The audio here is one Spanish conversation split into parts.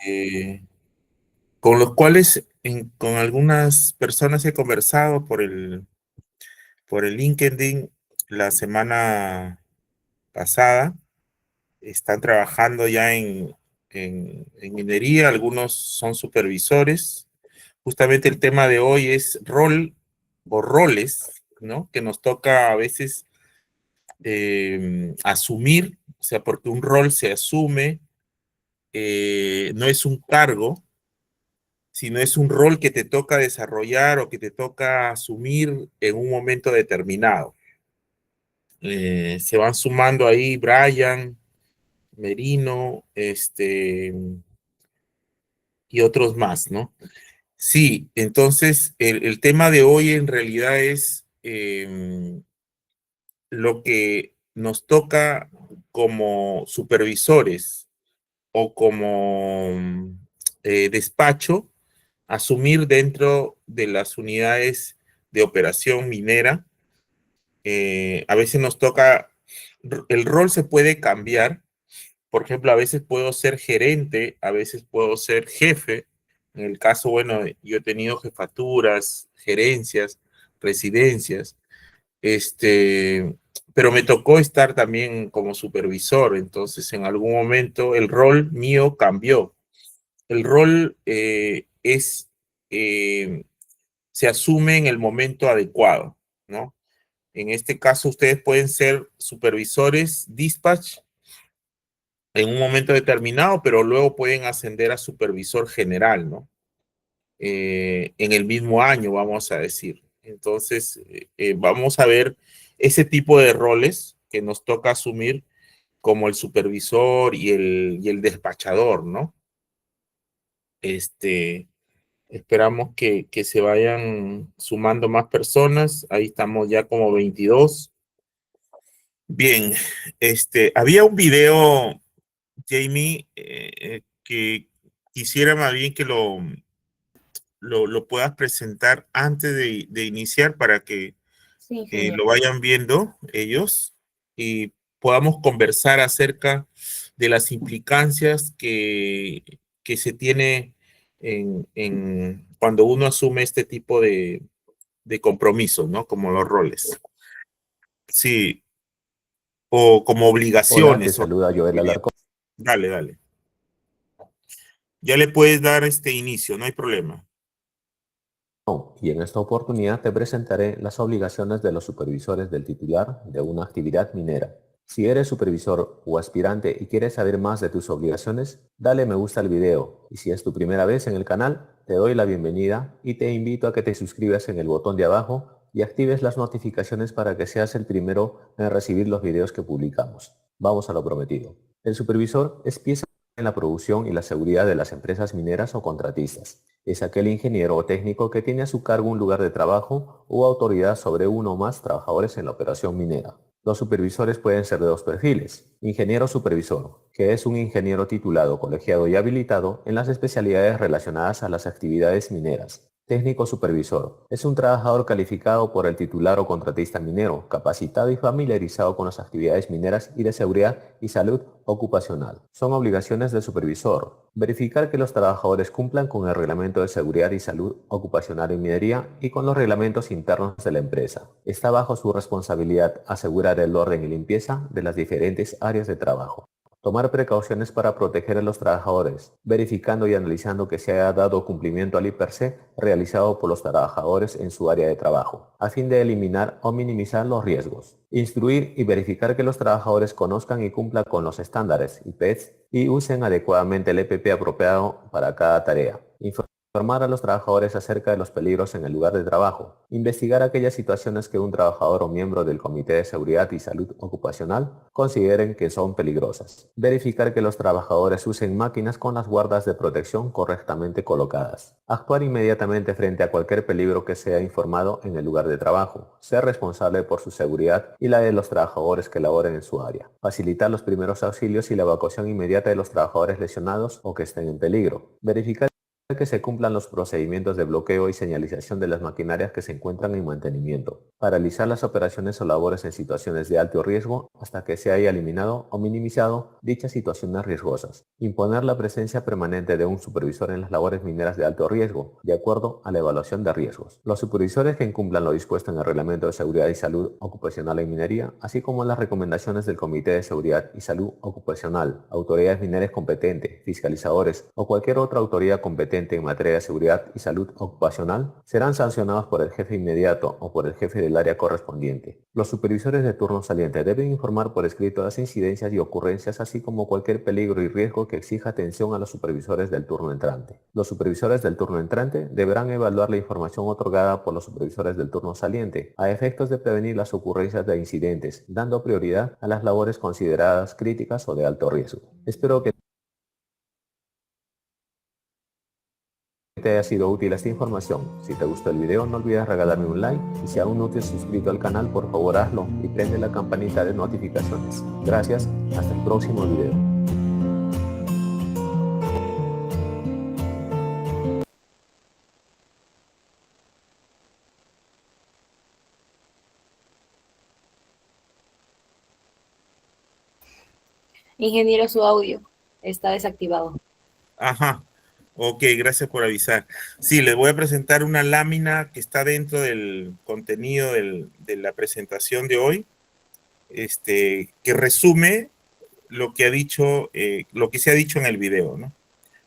eh, con los cuales con algunas personas he conversado por el LinkedIn la semana pasada. Están trabajando ya en minería, algunos son supervisores. Justamente el tema de hoy es rol o roles, ¿no? Que nos toca a veces asumir, o sea, porque un rol se asume, no es un cargo, sino es un rol que te toca desarrollar o que te toca asumir en un momento determinado. Se van sumando ahí Brian, Merino, y otros más, ¿no? Sí, entonces el tema de hoy en realidad es lo que nos toca como supervisores o como despacho asumir dentro de las unidades de operación minera. A veces nos toca, el rol se puede cambiar. Por ejemplo, a veces puedo ser gerente, a veces puedo ser jefe. En el caso, bueno, yo he tenido jefaturas, gerencias, presidencias, pero me tocó estar también como supervisor. Entonces, en algún momento el rol mío cambió. El rol eh, se asume en el momento adecuado, ¿no? En este caso, ustedes pueden ser supervisores dispatch en un momento determinado, pero luego pueden ascender a supervisor general, ¿no? En el mismo año, vamos a decir. Entonces, vamos a ver ese tipo de roles que nos toca asumir como el supervisor y el despachador, ¿no? Este, Esperamos que se vayan sumando más personas. Ahí estamos ya como 22. Bien, había un video, Jamie, que quisiera más bien que lo puedas presentar antes de iniciar para que Sí, genial. lo vayan viendo ellos y podamos conversar acerca de las implicancias que se tiene cuando uno asume este tipo de compromisos, ¿no? Como los roles. Sí, o como Hola, te obligaciones. saluda Joel Alarcón Dale, dale. Ya le puedes dar este inicio, no hay problema. y en esta oportunidad te presentaré las obligaciones de los supervisores del titular de una actividad minera. Si eres supervisor o aspirante y quieres saber más de tus obligaciones, dale me gusta al video y si es tu primera vez en el canal, te doy la bienvenida y te invito a que te suscribas en el botón de abajo y actives las notificaciones para que seas el primero en recibir los videos que publicamos. Vamos a lo prometido. El supervisor es pieza en la producción y la seguridad de las empresas mineras o contratistas. Es aquel ingeniero o técnico que tiene a su cargo un lugar de trabajo o autoridad sobre uno o más trabajadores en la operación minera. Los supervisores pueden ser de dos perfiles. Ingeniero supervisor, que es un ingeniero titulado, colegiado y habilitado en las especialidades relacionadas a las actividades mineras. Técnico supervisor, es un trabajador calificado por el titular o contratista minero, capacitado y familiarizado con las actividades mineras y de seguridad y salud ocupacional. Son obligaciones del supervisor. Verificar que los trabajadores cumplan con el reglamento de seguridad y salud ocupacional en minería y con los reglamentos internos de la empresa. Está bajo su responsabilidad asegurar el orden y limpieza de las diferentes áreas de trabajo. Tomar precauciones para proteger a los trabajadores, verificando y analizando que se haya dado cumplimiento al IPRC realizado por los trabajadores en su área de trabajo, a fin de eliminar o minimizar los riesgos. Instruir y verificar que los trabajadores conozcan y cumplan con los estándares IPEDS y usen adecuadamente el EPP apropiado para cada tarea. Informar a los trabajadores acerca de los peligros en el lugar de trabajo. Investigar aquellas situaciones que un trabajador o miembro del Comité de Seguridad y Salud Ocupacional consideren que son peligrosas. Verificar que los trabajadores usen máquinas con las guardas de protección correctamente colocadas. Actuar inmediatamente frente a cualquier peligro que sea informado en el lugar de trabajo. Ser responsable por su seguridad y la de los trabajadores que laboren en su área. Facilitar los primeros auxilios y la evacuación inmediata de los trabajadores lesionados o que estén en peligro. Verificar que se cumplan los procedimientos de bloqueo y señalización de las maquinarias que se encuentran en mantenimiento, paralizar las operaciones o labores en situaciones de alto riesgo hasta que se haya eliminado o minimizado dichas situaciones riesgosas, imponer la presencia permanente de un supervisor en las labores mineras de alto riesgo, de acuerdo a la evaluación de riesgos. Los supervisores que incumplan lo dispuesto en el Reglamento de Seguridad y Salud Ocupacional en Minería, así como las recomendaciones del Comité de Seguridad y Salud Ocupacional, autoridades mineras competentes, fiscalizadores o cualquier otra autoridad competente en materia de seguridad y salud ocupacional, serán sancionados por el jefe inmediato o por el jefe del área correspondiente. Los supervisores de turno saliente deben informar por escrito las incidencias y ocurrencias, así como cualquier peligro y riesgo que exija atención a los supervisores del turno entrante. Los supervisores del turno entrante deberán evaluar la información otorgada por los supervisores del turno saliente a efectos de prevenir las ocurrencias de incidentes, dando prioridad a las labores consideradas críticas o de alto riesgo. Espero que te haya sido útil esta información. Si te gustó el video, no olvides regalarme un like y si aún no te has suscrito al canal, por favor hazlo y prende la campanita de notificaciones. Gracias, hasta el próximo video. Ingeniero, su audio está desactivado. Ajá. Ok, gracias por avisar. Sí, les voy a presentar una lámina que está dentro del contenido de la presentación de hoy, que resume lo que ha dicho, lo que se ha dicho en el video, ¿no?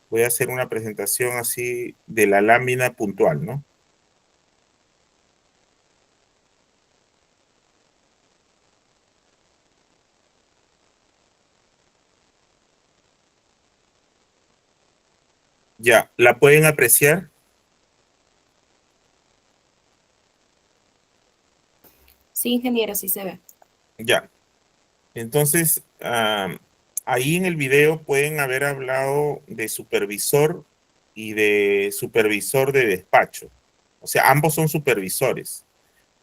Voy a hacer una presentación así de la lámina puntual, ¿no? Ya, ¿la pueden apreciar? Sí, ingeniero, sí se ve. Ya. Entonces, ahí en el video pueden haber hablado de supervisor y de supervisor de despacho. O sea, ambos son supervisores,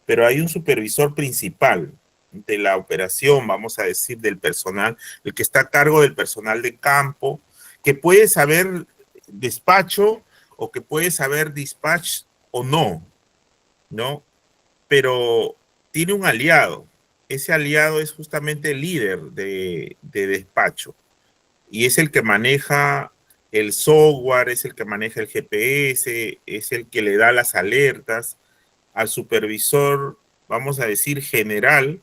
pero hay un supervisor principal de la operación, vamos a decir, del personal, el que está a cargo del personal de campo, que puede saber despacho o que puede saber dispatch o no, ¿no? Pero tiene un aliado. Ese aliado es justamente el líder de despacho y es el que maneja el software, es el que maneja el GPS, es el que le da las alertas al supervisor, vamos a decir, general,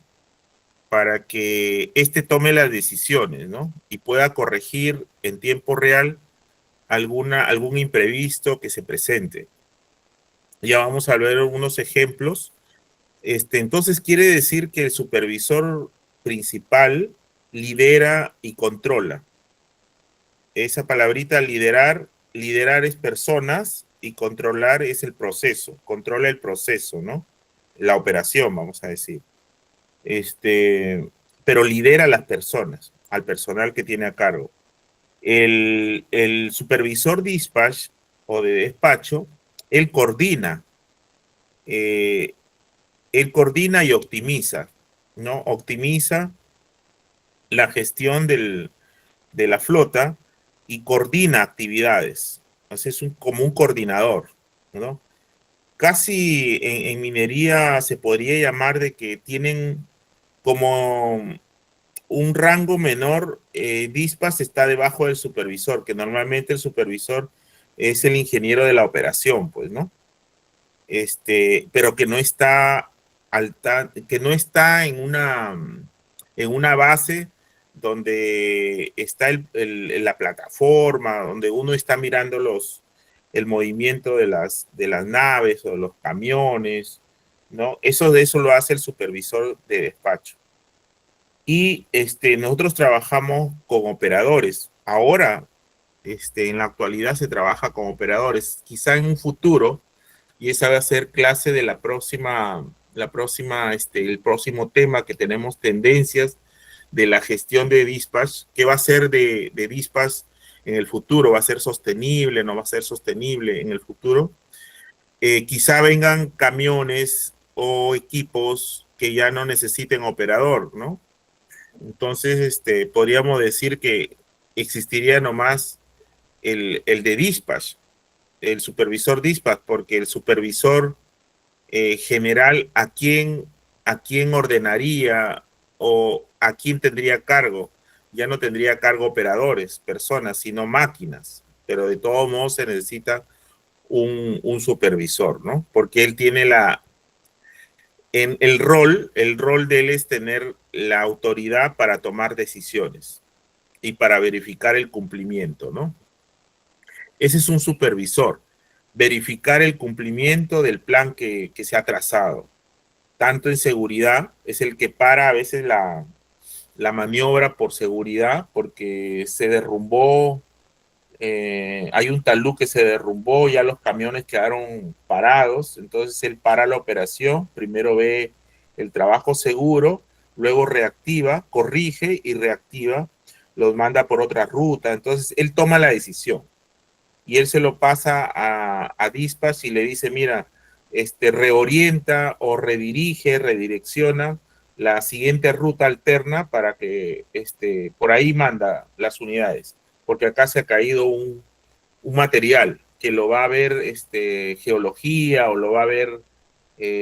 para que éste tome las decisiones, ¿no? Y pueda corregir en tiempo real algún imprevisto que se presente. Ya vamos a ver algunos ejemplos. Entonces quiere decir que el supervisor principal lidera y controla. Esa palabrita liderar es personas y controlar es el proceso, controla el proceso, ¿no? La operación, vamos a decir. Pero lidera a las personas, al personal que tiene a cargo. El supervisor dispatch o de despacho, él coordina, y optimiza, ¿no? Optimiza la gestión de la flota y coordina actividades. Entonces es como un coordinador, ¿no? Casi en minería se podría llamar de que tienen como un rango menor. Dispatch está debajo del supervisor, que normalmente el supervisor es el ingeniero de la operación, pues, ¿no? Pero que no está que no está en una base donde está la plataforma, donde uno está mirando el movimiento de las naves o los camiones, ¿no? Eso lo hace el supervisor de despacho. Y nosotros trabajamos con operadores. Ahora, en la actualidad se trabaja con operadores. Quizá en un futuro, y esa va a ser clase de el próximo tema que tenemos, tendencias de la gestión de dispatch. ¿Qué va a ser de dispatch en el futuro? ¿Va a ser sostenible? ¿No va a ser sostenible en el futuro? Quizá vengan camiones o equipos que ya no necesiten operador, ¿no? Entonces, podríamos decir que existiría nomás el de dispatch, el supervisor dispatch, porque el supervisor general, ¿a quién ordenaría o a quién tendría cargo? Ya no tendría cargo operadores, personas, sino máquinas, pero de todos modos se necesita un supervisor, ¿no? Porque él tiene el rol de él es tener la autoridad para tomar decisiones y para verificar el cumplimiento, ¿no? Ese es un supervisor, verificar el cumplimiento del plan que se ha trazado. Tanto en seguridad, es el que para a veces la maniobra por seguridad, porque se derrumbó, hay un talud que se derrumbó, ya los camiones quedaron parados, entonces él para la operación, primero ve el trabajo seguro, luego reactiva, corrige y reactiva, los manda por otra ruta, entonces él toma la decisión y él se lo pasa a dispatch y le dice, mira, reorienta o redirige, redirecciona la siguiente ruta alterna para que por ahí manda las unidades, porque acá se ha caído un material que lo va a ver geología o lo va a ver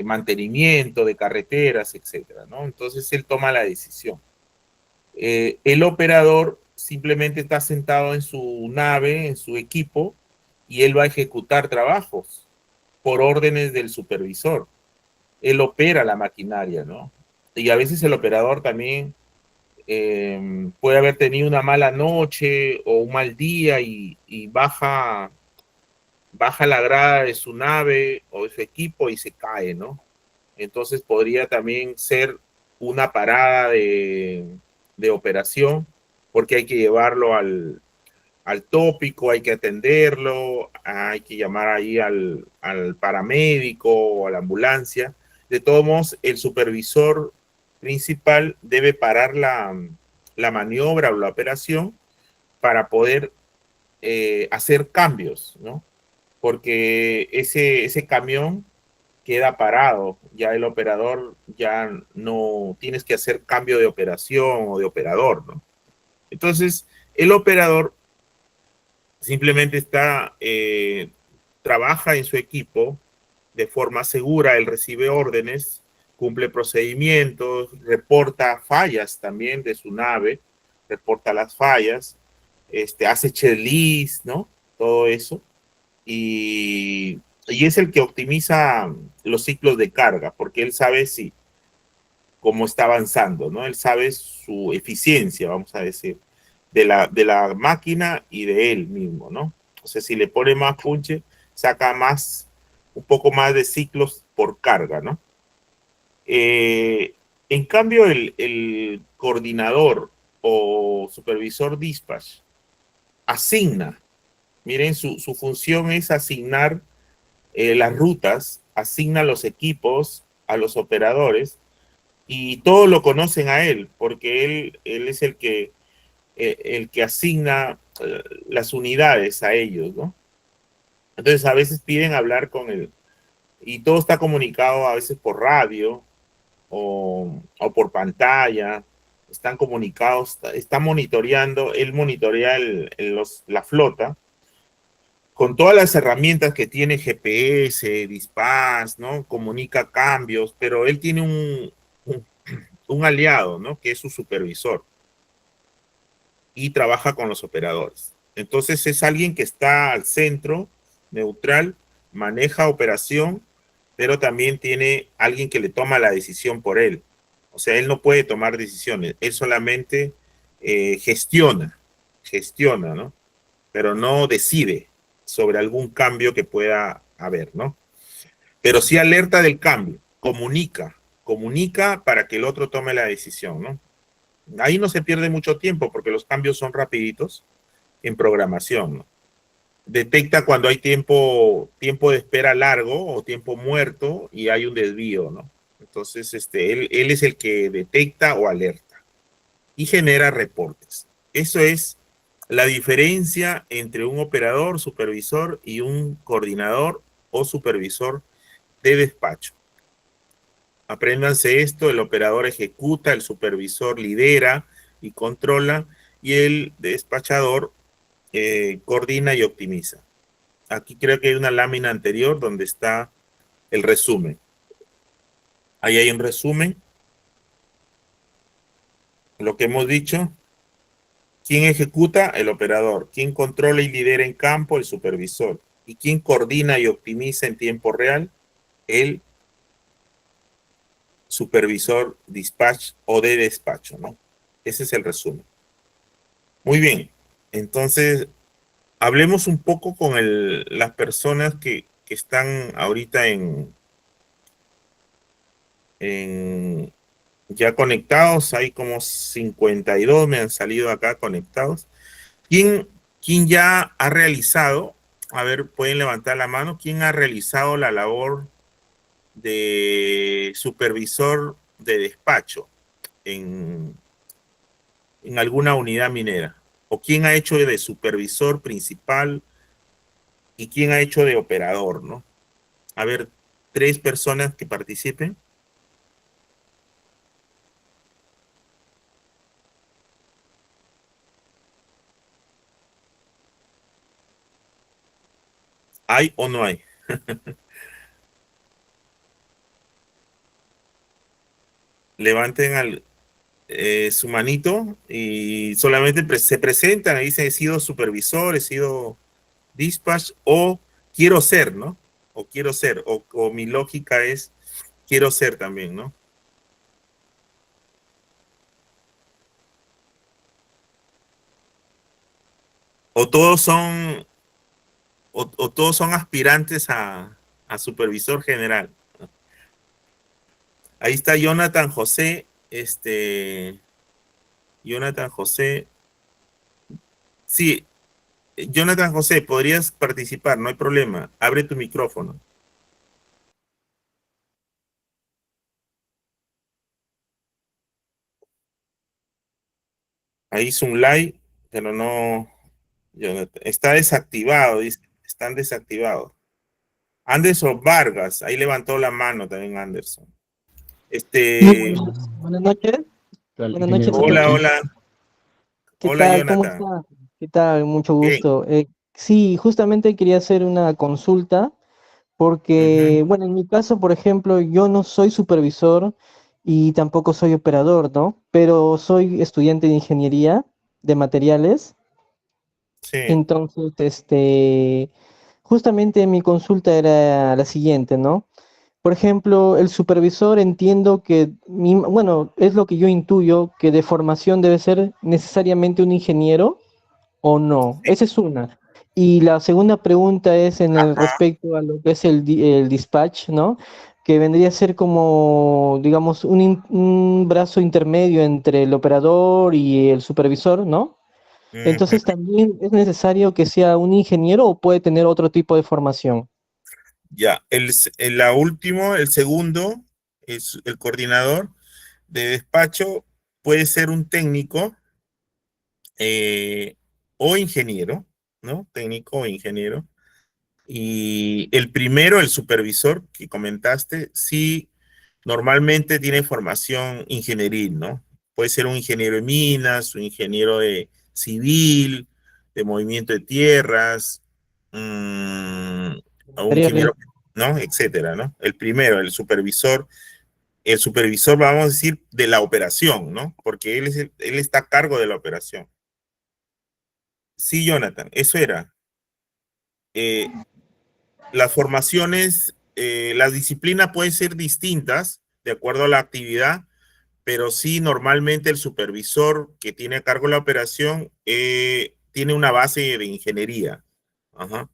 mantenimiento de carreteras, etcétera, ¿no? Entonces él toma la decisión. El operador simplemente está sentado en su nave, en su equipo, y él va a ejecutar trabajos por órdenes del supervisor. Él opera la maquinaria, ¿no? Y a veces el operador también puede haber tenido una mala noche o un mal día y baja la grada de su nave o de su equipo y se cae, ¿no? Entonces podría también ser una parada de operación porque hay que llevarlo al tópico, hay que atenderlo, hay que llamar ahí al paramédico o a la ambulancia. De todos modos, el supervisor principal debe parar la maniobra o la operación para poder hacer cambios, ¿no? Porque ese camión queda parado, ya el operador ya no tienes que hacer cambio de operación o de operador, ¿no? Entonces, el operador simplemente trabaja en su equipo de forma segura, él recibe órdenes, cumple procedimientos, reporta fallas también de su nave, reporta las fallas, hace checklist, ¿no? Todo eso. Y es el que optimiza los ciclos de carga, porque él sabe cómo está avanzando, ¿no? Él sabe su eficiencia, vamos a decir, de la máquina y de él mismo, ¿no? O sea, si le pone más punche, saca un poco más de ciclos por carga, ¿no? En cambio, el coordinador o supervisor dispatch asigna, miren, su función es asignar las rutas, asigna los equipos a los operadores y todos lo conocen a él, porque él es el que asigna las unidades a ellos, ¿no? Entonces a veces piden hablar con él y todo está comunicado a veces por radio o por pantalla, están comunicados, está monitoreando, él monitorea la flota con todas las herramientas que tiene GPS, dispatch, ¿no? Comunica cambios, pero él tiene un aliado, ¿no? Que es su supervisor y trabaja con los operadores. Entonces es alguien que está al centro, neutral, maneja operación, pero también tiene alguien que le toma la decisión por él. O sea, él no puede tomar decisiones, él solamente gestiona, ¿no? Pero no decide sobre algún cambio que pueda haber, ¿no? Pero sí alerta del cambio, comunica para que el otro tome la decisión, ¿no? Ahí no se pierde mucho tiempo porque los cambios son rapiditos en programación, ¿no? Detecta cuando hay tiempo de espera largo o tiempo muerto y hay un desvío, ¿no? Entonces, él es el que detecta o alerta y genera reportes. Eso es la diferencia entre un operador, supervisor y un coordinador o supervisor de despacho. Apréndanse esto, el operador ejecuta, el supervisor lidera y controla y el despachador coordina y optimiza. aquí creo que hay una lámina anterior donde está el resumen. Ahí hay un resumen. Lo que hemos dicho. ¿Quién ejecuta? El operador. ¿Quién controla y lidera en campo? El supervisor. ¿Y quién coordina y optimiza en tiempo real? El supervisor dispatch o de despacho, ¿no? Ese es el resumen. Muy bien. Entonces, hablemos un poco con las personas que están ahorita ya conectados. Hay como 52 me han salido acá conectados. ¿Quién ya ha realizado? A ver, pueden levantar la mano. ¿Quién ha realizado la labor de supervisor de despacho en alguna unidad minera? ¿O quién ha hecho de supervisor principal y quién ha hecho de operador, ¿no? A ver, 3 personas que participen. ¿Hay o no hay? Levanten su manito y solamente se presentan y dicen: he sido supervisor, he sido dispatch o quiero ser, ¿no? O quiero ser, o mi lógica es quiero ser también, ¿no? O todos son, o todos son aspirantes a supervisor general. Ahí está Jonathan José, Jonathan José. Sí, Jonathan José, podrías participar, no hay problema. Abre tu micrófono. Ahí hizo un like, pero no, Jonathan. Está desactivado, dice, están desactivados. Anderson Vargas, ahí levantó la mano también Anderson. Muy buenas noches. Buenas noches a Hola, todos. hola. ¿Qué Hola, tal? ¿Cómo Jonathan. está? ¿Qué tal? Mucho Bien. gusto. Sí, justamente quería hacer una consulta porque, Ujú. bueno, en mi caso, por ejemplo, yo no soy supervisor y tampoco soy operador, ¿no? Pero soy estudiante de ingeniería de materiales. Sí. Entonces, justamente mi consulta era la siguiente, ¿no? Por ejemplo, el supervisor entiendo que, bueno, es lo que yo intuyo, que de formación debe ser necesariamente un ingeniero o no. Sí. Esa es una. Y la segunda pregunta es en el Ajá. respecto a lo que es el dispatch, ¿no? Que vendría a ser como, digamos, un brazo intermedio entre el operador y el supervisor, ¿no? Ujú. Entonces, ¿también es necesario que sea un ingeniero o puede tener otro tipo de formación? Ya, la último, el segundo, es el coordinador de despacho, puede ser un técnico o ingeniero, ¿no? Técnico o ingeniero. Y el primero, el supervisor que comentaste, sí, normalmente tiene formación ingenieril, ¿no? Puede ser un ingeniero de minas, un ingeniero de civil, de movimiento de tierras, o un Materiales. ingeniero, ¿no? Etcétera, ¿no? El primero, el supervisor, vamos a decir, de la operación, ¿no? Porque él está a cargo de la operación. Sí, Jonathan, eso era. Eh, las formaciones, las disciplinas pueden ser distintas de acuerdo a la actividad, pero sí normalmente el supervisor que tiene a cargo la operación tiene una base de ingeniería. Ajá.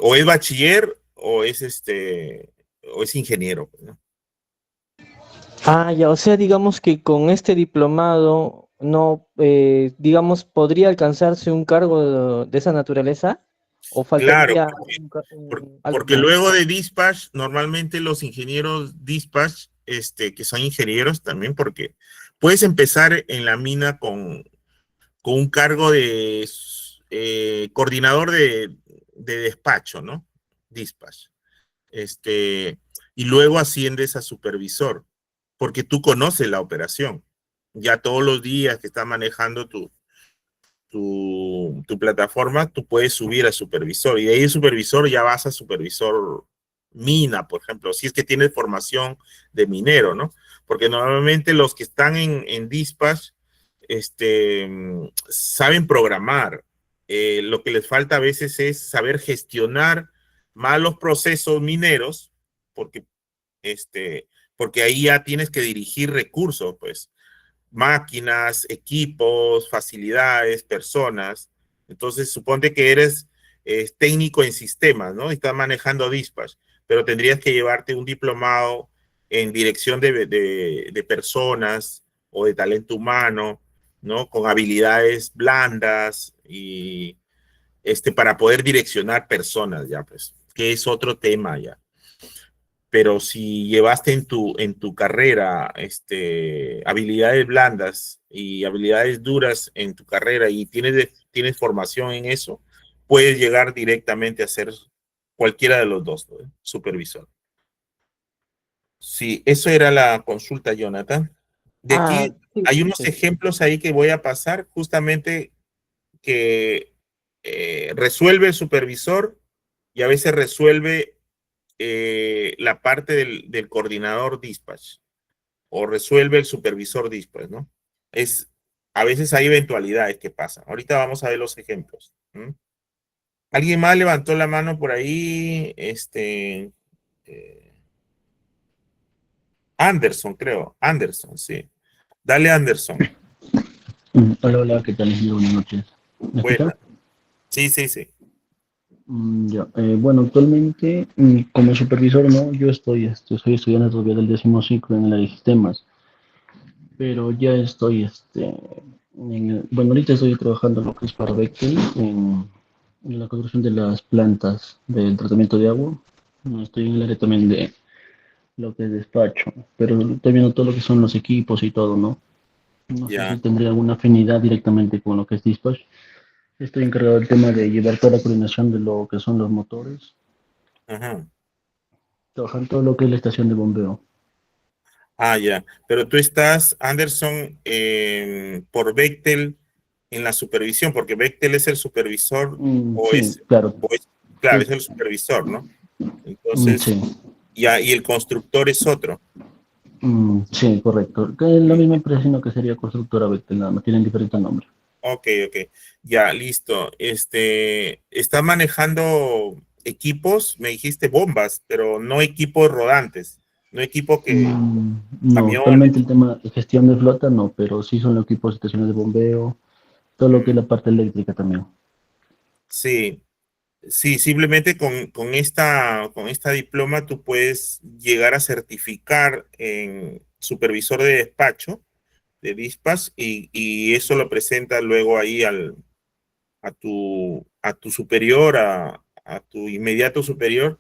O es bachiller o es ingeniero, ¿no? Ah, ya, o sea, digamos que con este diplomado no, digamos, podría alcanzarse un cargo de esa naturaleza o Claro, faltaría algo porque más. luego de dispatch, normalmente los ingenieros dispatch, que son ingenieros también, porque puedes empezar en la mina con un cargo de coordinador de despacho, ¿no? Dispatch. Y luego asciendes a supervisor, porque tú conoces la operación. Ya todos los días que estás manejando tu plataforma, tú puedes subir a supervisor y de ahí el supervisor ya vas a supervisor mina, por ejemplo, si es que tienes formación de minero, ¿no? Porque normalmente los que están en Dispatch saben programar. Lo que les falta a veces es saber gestionar más los procesos mineros, porque, porque ahí ya tienes que dirigir recursos, pues máquinas, equipos, facilidades, personas. Entonces, suponte que eres técnico en sistemas, ¿no? Y estás manejando Dispatch, pero tendrías que llevarte un diplomado en dirección de personas o de talento humano, ¿no? Con habilidades blandas y para poder direccionar personas, ya, pues, que es otro tema ya. Pero si llevaste en tu carrera habilidades blandas y habilidades duras en tu carrera y tienes formación en eso, puedes llegar directamente a ser cualquiera de los dos, ¿no? Supervisor. Sí, eso era la consulta, Jonathan. De aquí Sí, hay unos sí. ejemplos ahí que voy a pasar, justamente que resuelve el supervisor y a veces resuelve la parte del coordinador dispatch o resuelve el supervisor dispatch, ¿no? A veces hay eventualidades que pasan. Ahorita vamos a ver los ejemplos. ¿Alguien más levantó la mano por ahí? Anderson, creo. Anderson, sí. Dale, Anderson. Hola, hola, ¿qué tal? Buenas noches. ¿Me escuchan? Buena. Sí, sí, sí. Ya. Bueno, actualmente como supervisor, no, yo soy estudiante todavía del 10º ciclo en el área de sistemas, pero ya estoy, bueno, ahorita estoy trabajando en lo que es para Bechtel, en la construcción de las plantas del tratamiento de agua. Estoy en el área también de lo que es despacho, pero estoy viendo todo lo que son los equipos y todo, ¿no? No sé si Ya. tendría alguna afinidad directamente con lo que es dispatch. Estoy encargado del tema de llevar toda la coordinación de lo que son los motores, Ajá. trabajar todo lo que es la estación de bombeo. Ah, ya. Pero tú estás, Anderson, por Bechtel en la supervisión, porque Bechtel es el supervisor o Sí, claro. claro, Sí, es el supervisor, ¿no? Entonces, sí, ya, y el constructor es otro. sí, correcto. Que es la misma empresa, sino que sería constructora Bechtel, nada más tienen diferente nombre. Ok, ok. Ya, listo. Está manejando equipos, me dijiste bombas, pero no equipos rodantes, no equipo que No, camiones. actualmente el tema de gestión de flota no, pero sí son los equipos de estaciones de bombeo, todo lo que es la parte eléctrica también. Sí, sí, simplemente con esta diploma tú puedes llegar a certificar en supervisor de despacho, de dispatch, y eso lo presenta luego ahí a tu superior, a tu inmediato superior,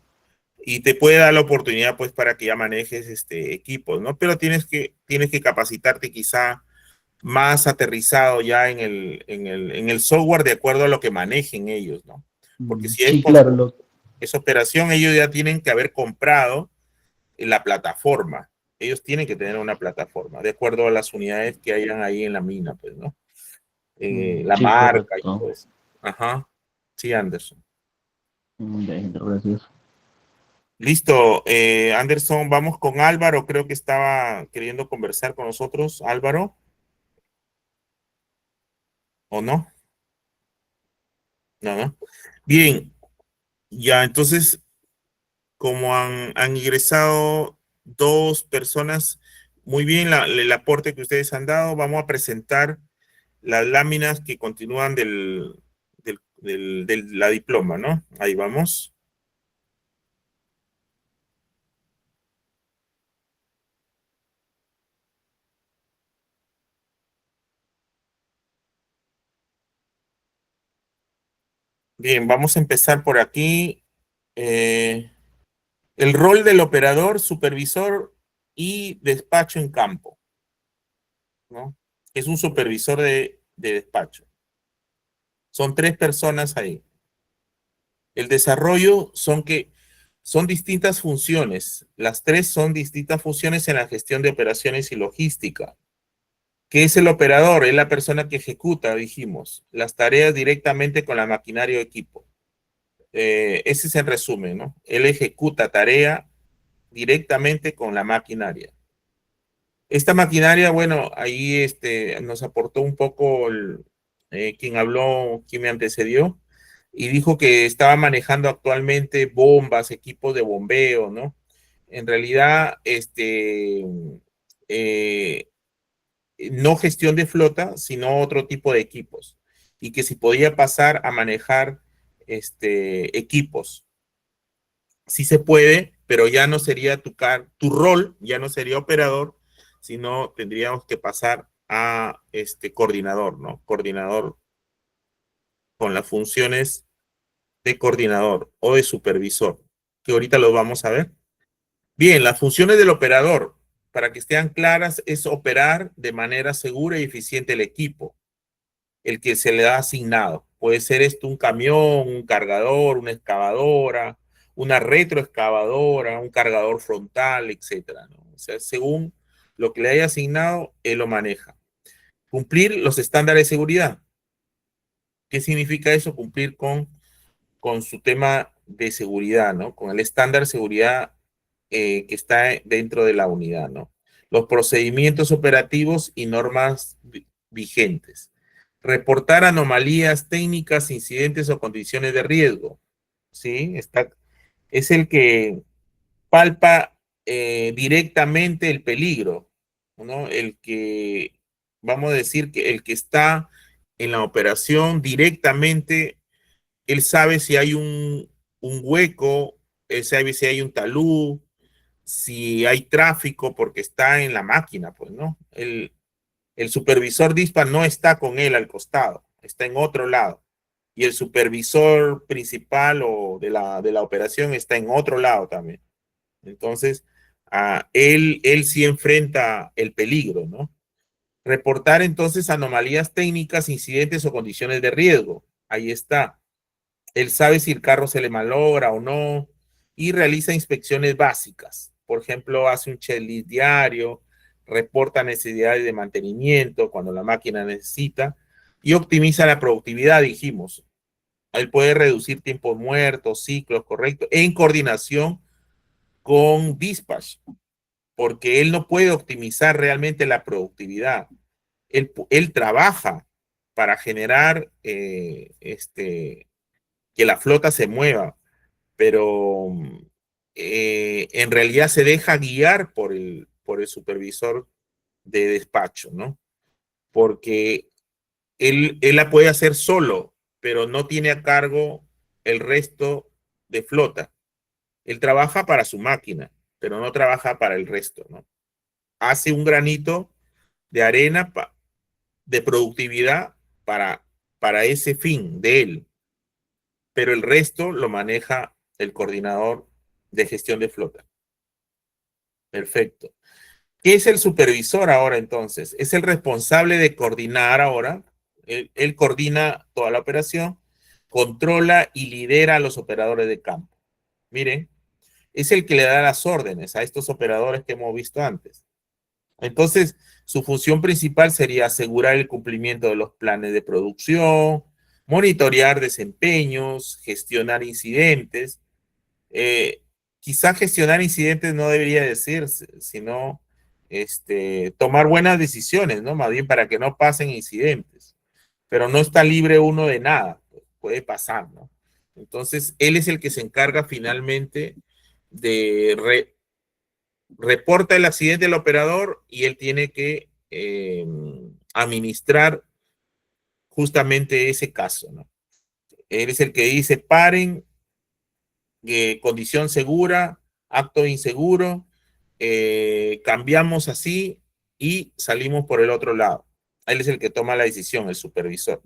y te puede dar la oportunidad pues para que ya manejes equipos, ¿no? Pero tienes que capacitarte quizá más aterrizado ya en el software de acuerdo a lo que manejen ellos, ¿no? Porque si Sí, claro, es operación, ellos ya tienen que haber comprado la plataforma. Ellos tienen que tener una plataforma, de acuerdo a las unidades que hayan ahí en la mina, pues, ¿no? La sí, marca y todo correcto. eso. Ajá. Sí, Anderson. Bien, gracias. Listo, Anderson, vamos con Álvaro, creo que estaba queriendo conversar con nosotros. Álvaro, ¿o no? No, no. Bien, ya, entonces, como han ingresado dos personas, muy bien el aporte que ustedes han dado, vamos a presentar las láminas que continúan de la diploma, ¿no? Ahí vamos. Bien, vamos a empezar por aquí. El rol del operador, supervisor y despacho en campo, ¿no? Es un supervisor de despacho. Son tres personas ahí. El desarrollo son distintas funciones. Las tres son distintas funciones en la gestión de operaciones y logística. ¿Qué es el operador? Es la persona que ejecuta, dijimos, las tareas directamente con la maquinaria o equipo. Ese es el resumen, ¿no? Él ejecuta tarea directamente con la maquinaria. Esta maquinaria, bueno, ahí nos aportó un poco quien habló, quien me antecedió, y dijo que estaba manejando actualmente bombas, equipos de bombeo, ¿no? En realidad, eh, no gestión de flota, sino otro tipo de equipos. Y que si podía pasar a manejar equipos. Sí se puede, pero ya no sería tu rol, ya no sería operador, sino tendríamos que pasar a coordinador, ¿no? Coordinador con las funciones de coordinador o de supervisor, que ahorita lo vamos a ver. Bien, las funciones del operador, para que estén claras, es operar de manera segura y eficiente el equipo, el que se le da asignado. Puede ser un camión, un cargador, una excavadora, una retroexcavadora, un cargador frontal, etcétera, ¿no? O sea, según lo que le haya asignado, él lo maneja. Cumplir los estándares de seguridad. ¿Qué significa eso? Cumplir con su tema de seguridad, ¿no? Con el estándar de seguridad que está dentro de la unidad, ¿no? Los procedimientos operativos y normas vigentes. Reportar anomalías técnicas, incidentes o condiciones de riesgo, ¿sí? Es el que palpa directamente el peligro, ¿no? El que, vamos a decir, que el que está en la operación directamente, él sabe si hay un hueco, él sabe si hay un talud, si hay tráfico, porque está en la máquina, pues, ¿no? El supervisor dispar no está con él al costado, está en otro lado. Y el supervisor principal o de la operación está en otro lado también. Entonces, él sí enfrenta el peligro, ¿no? Reportar entonces anomalías técnicas, incidentes o condiciones de riesgo. Ahí está. Él sabe si el carro se le malogra o no y realiza inspecciones básicas. Por ejemplo, hace un checklist diario, reporta necesidades de mantenimiento cuando la máquina necesita y optimiza la productividad, dijimos. Él puede reducir tiempos muertos, ciclos correctos, en coordinación con dispatch, porque él no puede optimizar realmente la productividad. Él trabaja para generar que la flota se mueva, pero en realidad se deja guiar por el supervisor de despacho, ¿no? Porque él la puede hacer solo, pero no tiene a cargo el resto de flota. Él trabaja para su máquina, pero no trabaja para el resto, ¿no? Hace un granito de arena de productividad para ese fin de él, pero el resto lo maneja el coordinador de gestión de flota. Perfecto. ¿Qué es el supervisor ahora entonces? Es el responsable de coordinar ahora. Él coordina toda la operación, controla y lidera a los operadores de campo. Miren, es el que le da las órdenes a estos operadores que hemos visto antes. Entonces, su función principal sería asegurar el cumplimiento de los planes de producción, monitorear desempeños, gestionar incidentes. Quizá gestionar incidentes no debería decirse, sino tomar buenas decisiones, ¿no? Más bien para que no pasen incidentes. Pero no está libre uno de nada, puede pasar, ¿no? Entonces, él es el que se encarga finalmente de reporta el accidente del operador y él tiene que administrar justamente ese caso, ¿no? Él es el que dice paren, condición segura, acto inseguro, cambiamos así y salimos por el otro lado. Él es el que toma la decisión, el supervisor.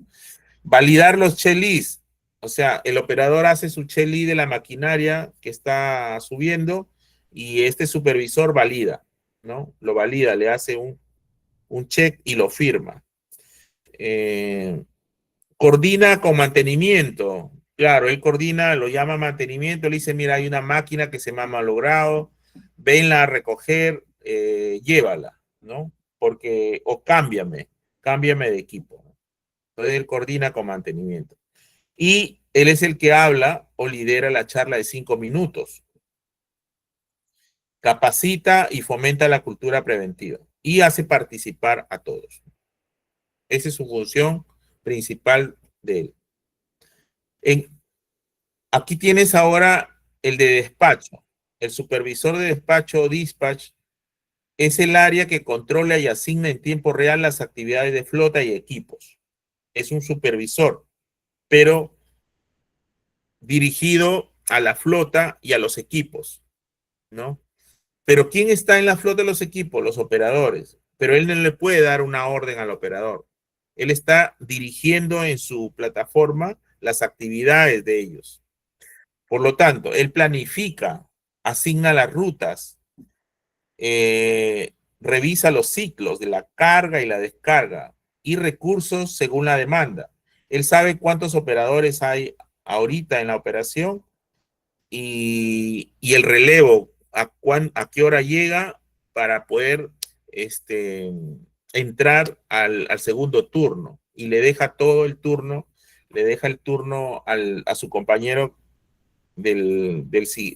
Validar los checklists, o sea, el operador hace su checklist de la maquinaria que está subiendo y este supervisor valida, ¿no? Lo valida, le hace un check y lo firma. Coordina con mantenimiento. Claro, él coordina, lo llama mantenimiento, le dice, mira, hay una máquina que se me ha malogrado, venla a recoger, llévala, ¿no? porque, o cámbiame de equipo, ¿no? Entonces él coordina con mantenimiento. Y él es el que habla o lidera la charla de 5 minutos. Capacita y fomenta la cultura preventiva y hace participar a todos. Esa es su función principal de él. Aquí tienes ahora el de despacho. El supervisor de despacho o dispatch es el área que controla y asigna en tiempo real las actividades de flota y equipos. Es un supervisor, pero dirigido a la flota y a los equipos, ¿no? Pero ¿quién está en la flota de los equipos? Los operadores. Pero él no le puede dar una orden al operador. Él está dirigiendo en su plataforma las actividades de ellos. Por lo tanto, él planifica, asigna las rutas, revisa los ciclos de la carga y la descarga y recursos según la demanda. Él sabe cuántos operadores hay ahorita en la operación y el relevo, a qué hora llega para poder entrar al segundo turno y le deja todo el turno, le deja el turno a su compañero de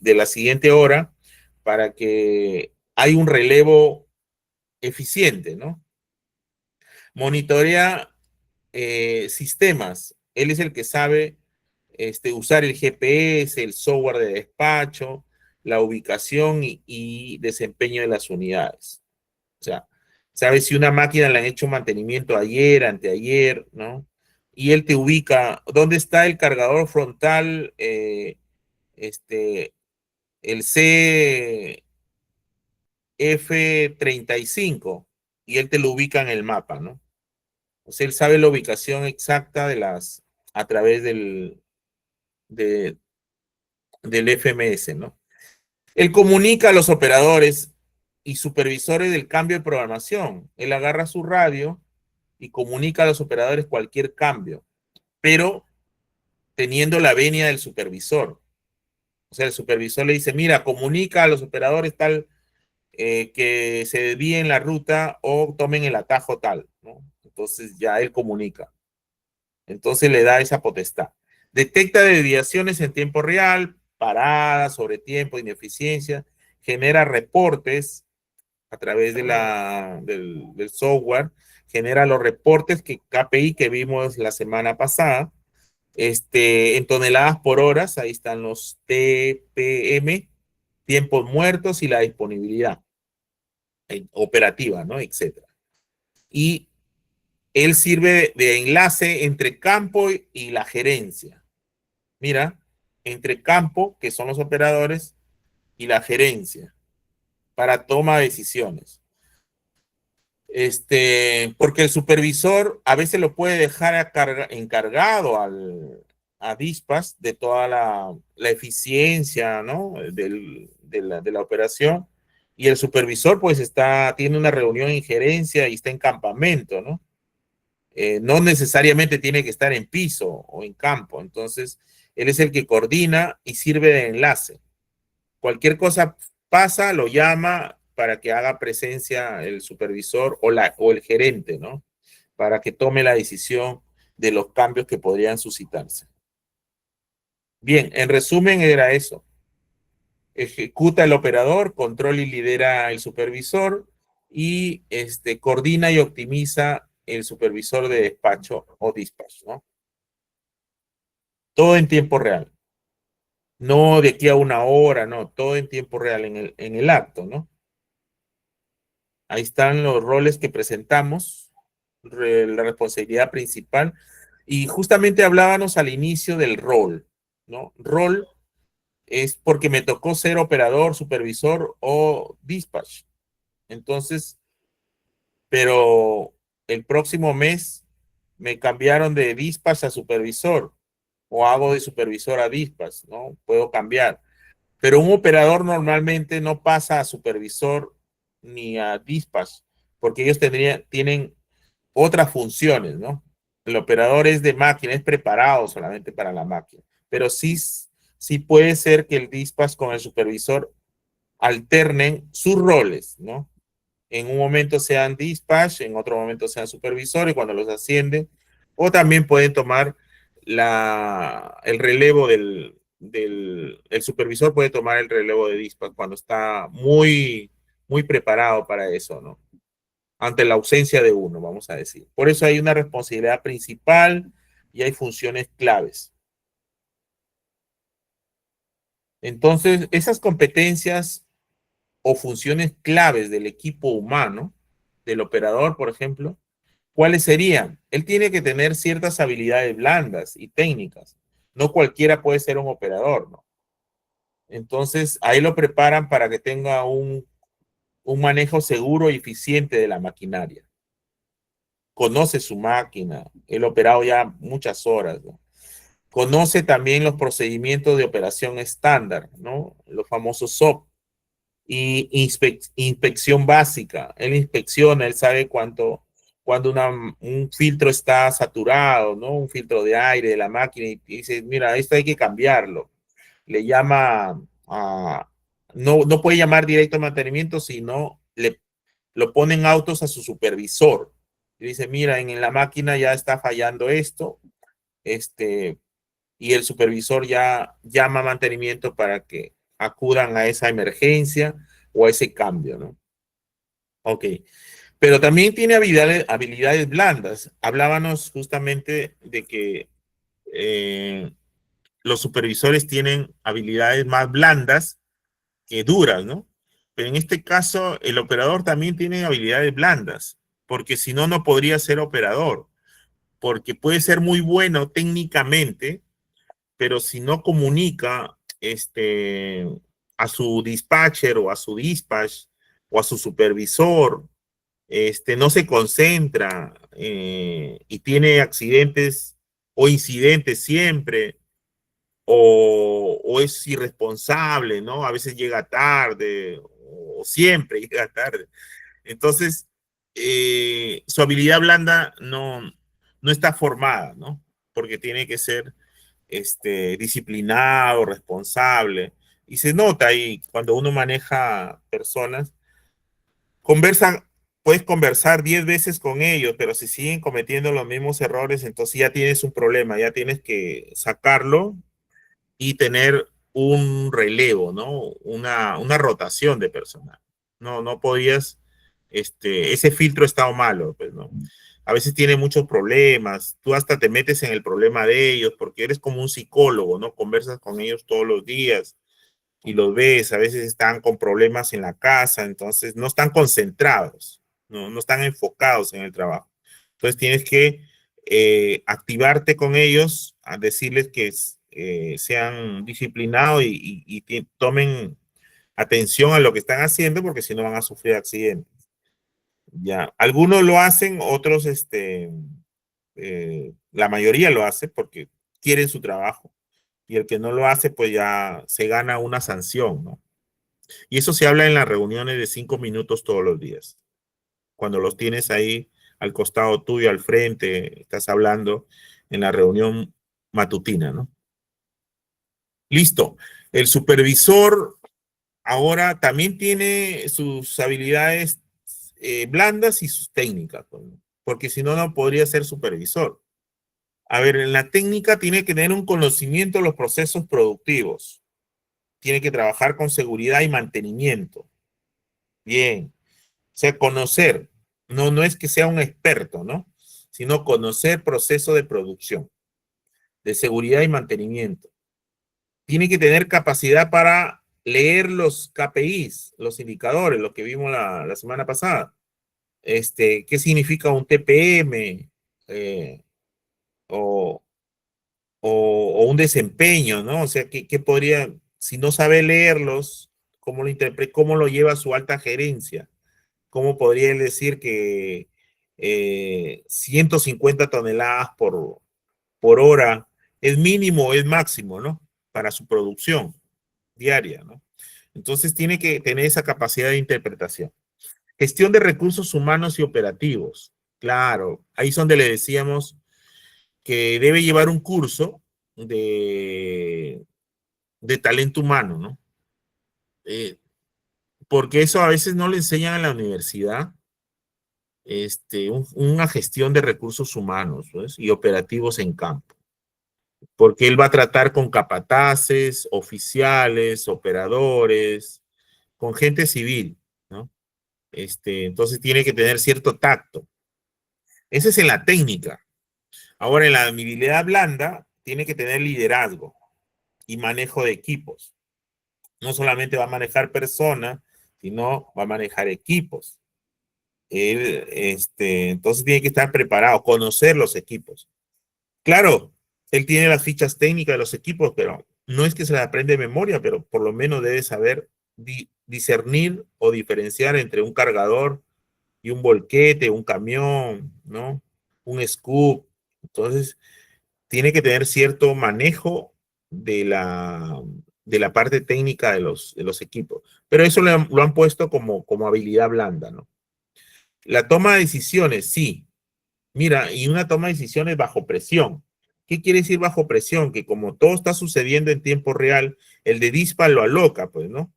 la siguiente hora para que hay un relevo eficiente, ¿no? Monitorea sistemas. Él es el que sabe usar el GPS, el software de despacho, la ubicación y desempeño de las unidades. O sea, sabe si una máquina le han hecho mantenimiento ayer, anteayer, ¿no? Y él te ubica dónde está el cargador frontal, el CF35, y él te lo ubica en el mapa, ¿no? O sea, él sabe la ubicación exacta a través del FMS, ¿no? Él comunica a los operadores y supervisores del cambio de programación. Él agarra su radio y comunica a los operadores cualquier cambio, pero teniendo la venia del supervisor. O sea, el supervisor le dice, mira, comunica a los operadores tal que se desvíen la ruta o tomen el atajo tal, ¿no? Entonces ya él comunica. Entonces le da esa potestad. Detecta desviaciones en tiempo real, paradas, sobretiempo, ineficiencia, genera reportes a través del software, genera los reportes KPI que vimos la semana pasada, en toneladas por horas, ahí están los TPM, tiempos muertos y la disponibilidad operativa, ¿no? Etcétera. Y él sirve de enlace entre campo y la gerencia. Mira, entre campo, que son los operadores, y la gerencia para toma de decisiones. Porque el supervisor a veces lo puede dejar encargado a Dispatch de toda la eficiencia, ¿no? de la operación, y el supervisor pues tiene una reunión en gerencia y está en campamento, ¿no? No necesariamente tiene que estar en piso o en campo. Entonces, él es el que coordina y sirve de enlace. Cualquier cosa pasa, lo llama para que haga presencia el supervisor o el gerente, ¿no? Para que tome la decisión de los cambios que podrían suscitarse. Bien, en resumen era eso. Ejecuta el operador, controla y lidera el supervisor y coordina y optimiza el supervisor de despacho o dispatch, ¿no? Todo en tiempo real. No de aquí a una hora, no, todo en tiempo real en el acto, ¿no? Ahí están los roles que presentamos, la responsabilidad principal. Y justamente hablábamos al inicio del rol, ¿no? Rol es porque me tocó ser operador, supervisor o dispatch. Entonces, pero el próximo mes me cambiaron de dispatch a supervisor o hago de supervisor a dispatch, ¿no? Puedo cambiar. Pero un operador normalmente no pasa a supervisor ni a dispatch porque ellos tienen otras funciones, ¿no? El operador es de máquina, es preparado solamente para la máquina. Pero sí puede ser que el dispatch con el supervisor alternen sus roles, ¿no? en un momento sean dispatch, en otro momento sean supervisores cuando los ascienden, o también pueden tomar el relevo el supervisor puede tomar el relevo de dispatch cuando está muy, muy preparado para eso, ¿no? Ante la ausencia de uno, vamos a decir. Por eso hay una responsabilidad principal y hay funciones claves. Entonces, esas competencias o funciones claves del equipo humano, del operador, por ejemplo, ¿cuáles serían? Él tiene que tener ciertas habilidades blandas y técnicas. No cualquiera puede ser un operador, ¿no? Entonces, ahí lo preparan para que tenga un manejo seguro y eficiente de la maquinaria. Conoce su máquina, él ha operado ya muchas horas, ¿no? Conoce también los procedimientos de operación estándar, ¿no? Los famosos SOP. Y inspección básica. Él inspecciona, él sabe cuando un filtro está saturado, ¿no? Un filtro de aire de la máquina y dice, mira, esto hay que cambiarlo. Le llama a, no puede llamar directo a mantenimiento, sino lo ponen autos a su supervisor. Y dice, mira, en la máquina ya está fallando esto, y el supervisor ya llama a mantenimiento para que acudan a esa emergencia o a ese cambio, ¿no? Ok. Pero también tiene habilidades blandas. Hablábamos justamente de que los supervisores tienen habilidades más blandas que duras, ¿no? Pero en este caso, el operador también tiene habilidades blandas, porque si no, no podría ser operador, porque puede ser muy bueno técnicamente, pero si no comunica a su dispatcher o a su dispatch o a su supervisor, no se concentra y tiene accidentes o incidentes siempre, o es irresponsable, ¿no? A veces llega tarde o siempre llega tarde. Entonces, su habilidad blanda no está formada, ¿no? Porque tiene que ser disciplinado, responsable. Y se nota ahí cuando uno maneja personas, puedes conversar 10 veces con ellos, pero si siguen cometiendo los mismos errores, entonces ya tienes un problema, ya tienes que sacarlo y tener un relevo, ¿no? Una rotación de personal. No podías, ese filtro estaba malo, pues, ¿no? A veces tiene muchos problemas, tú hasta te metes en el problema de ellos porque eres como un psicólogo, ¿no? Conversas con ellos todos los días y los ves, a veces están con problemas en la casa, entonces no están concentrados, no están enfocados en el trabajo. Entonces tienes que activarte con ellos, a decirles que sean disciplinados y tomen atención a lo que están haciendo porque si no van a sufrir accidentes. Ya, algunos lo hacen, otros, la mayoría lo hace porque quieren su trabajo y el que no lo hace pues ya se gana una sanción, ¿no? Y eso se habla en las reuniones de 5 minutos todos los días. Cuando los tienes ahí al costado tuyo, al frente, estás hablando en la reunión matutina, ¿no? Listo. El supervisor ahora también tiene sus habilidades blandas y sus técnicas, ¿no? Porque si no, no podría ser supervisor. A ver, en la técnica tiene que tener un conocimiento de los procesos productivos. Tiene que trabajar con seguridad y mantenimiento. Bien. O sea, conocer. No es que sea un experto, ¿no? Sino conocer proceso de producción, de seguridad y mantenimiento. Tiene que tener capacidad para leer los KPIs, los indicadores, lo que vimos la semana pasada. ¿Qué significa un TPM? O, o un desempeño, ¿no? O sea, ¿qué podría, si no sabe leerlos, cómo lo interpreta, cómo lo lleva a su alta gerencia? ¿Cómo podría él decir que 150 toneladas por hora es mínimo o es máximo, ¿no? Para su producción diaria, ¿no? Entonces tiene que tener esa capacidad de interpretación. Gestión de recursos humanos y operativos. Claro, ahí es donde le decíamos que debe llevar un curso de talento humano, ¿no? porque eso a veces no le enseñan en la universidad, una gestión de recursos humanos, pues, y operativos en campo. Porque él va a tratar con capataces, oficiales, operadores, con gente civil, ¿no? Entonces tiene que tener cierto tacto. Ese es en la técnica. Ahora, en la habilidad blanda, tiene que tener liderazgo y manejo de equipos. No solamente va a manejar personas, sino va a manejar equipos. Él, entonces tiene que estar preparado, conocer los equipos. Claro, él tiene las fichas técnicas de los equipos, pero no es que se las aprende de memoria, pero por lo menos debe saber discernir o diferenciar entre un cargador y un volquete, un camión, ¿no? Un scoop. Entonces, tiene que tener cierto manejo de la parte técnica de los equipos. Pero eso lo han puesto como habilidad blanda, ¿no? La toma de decisiones, sí. Mira, y una toma de decisiones bajo presión. ¿Qué quiere decir bajo presión? Que como todo está sucediendo en tiempo real, el de Dispa lo aloca, pues, ¿no?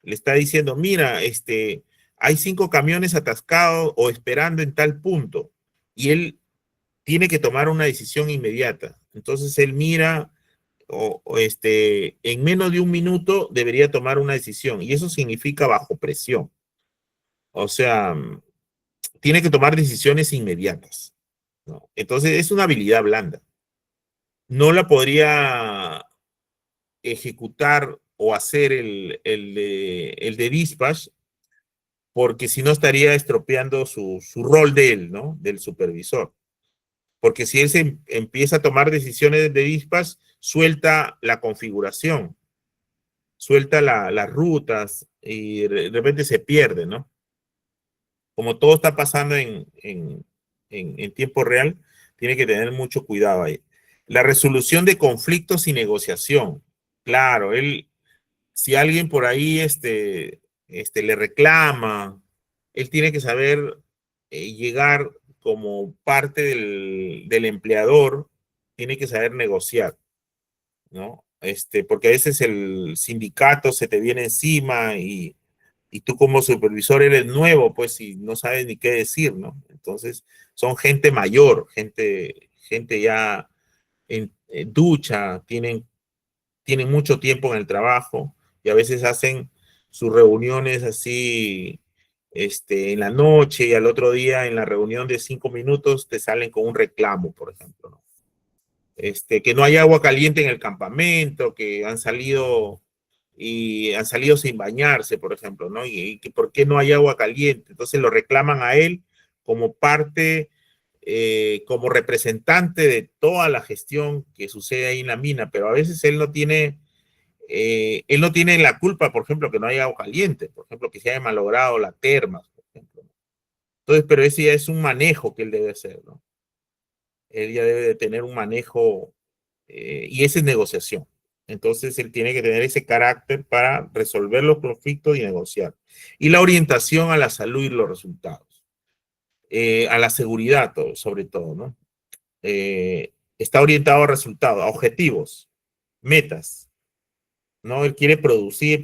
Le está diciendo, mira, hay 5 camiones atascados o esperando en tal punto. Y él tiene que tomar una decisión inmediata. Entonces él mira, en menos de un minuto debería tomar una decisión. Y eso significa bajo presión. O sea, tiene que tomar decisiones inmediatas, ¿no? Entonces es una habilidad blanda. No la podría ejecutar o hacer el de dispatch, porque si no estaría estropeando su rol de él, ¿no? Del supervisor. Porque si él se empieza a tomar decisiones de dispatch, suelta la configuración, suelta las rutas y de repente se pierde, ¿no? Como todo está pasando en tiempo real, tiene que tener mucho cuidado ahí. La resolución de conflictos y negociación. Claro, si alguien por ahí le reclama, él tiene que saber llegar como parte del empleador, tiene que saber negociar, ¿no? Porque a veces el sindicato se te viene encima y tú como supervisor eres nuevo, pues, y no sabes ni qué decir, ¿no? Entonces, son gente mayor, gente ya en ducha, tienen mucho tiempo en el trabajo y a veces hacen sus reuniones así, en la noche y al otro día en la reunión de 5 minutos te salen con un reclamo, por ejemplo, ¿no? Que no hay agua caliente en el campamento, que han salido sin bañarse, por ejemplo, ¿no? Y que por qué no hay agua caliente. Entonces lo reclaman a él como parte, como representante de toda la gestión que sucede ahí en la mina, pero a veces él no tiene la culpa, por ejemplo, que no haya agua caliente, por ejemplo, que se haya malogrado la termas, por ejemplo. Entonces, pero ese ya es un manejo que él debe hacer, ¿no? Él ya debe de tener un manejo, y esa es negociación. Entonces, él tiene que tener ese carácter para resolver los conflictos y negociar. Y la orientación a la salud y los resultados. A la seguridad, sobre todo, ¿no? Está orientado a resultados, a objetivos, metas, ¿no? Él quiere producir,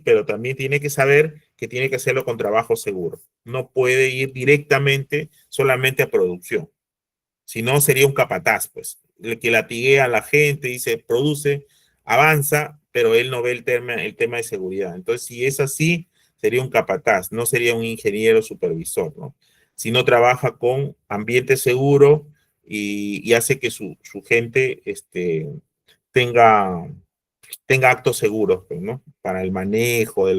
pero también tiene que saber que tiene que hacerlo con trabajo seguro. No puede ir directamente solamente a producción. Si no, sería un capataz, pues, el que latiguea a la gente, dice, produce, avanza, pero él no ve el tema de seguridad. Entonces, si es así, sería un capataz, no sería un ingeniero supervisor, ¿no? Si no trabaja con ambiente seguro y hace que su gente tenga, tenga actos seguros, pues, ¿no? Para el manejo de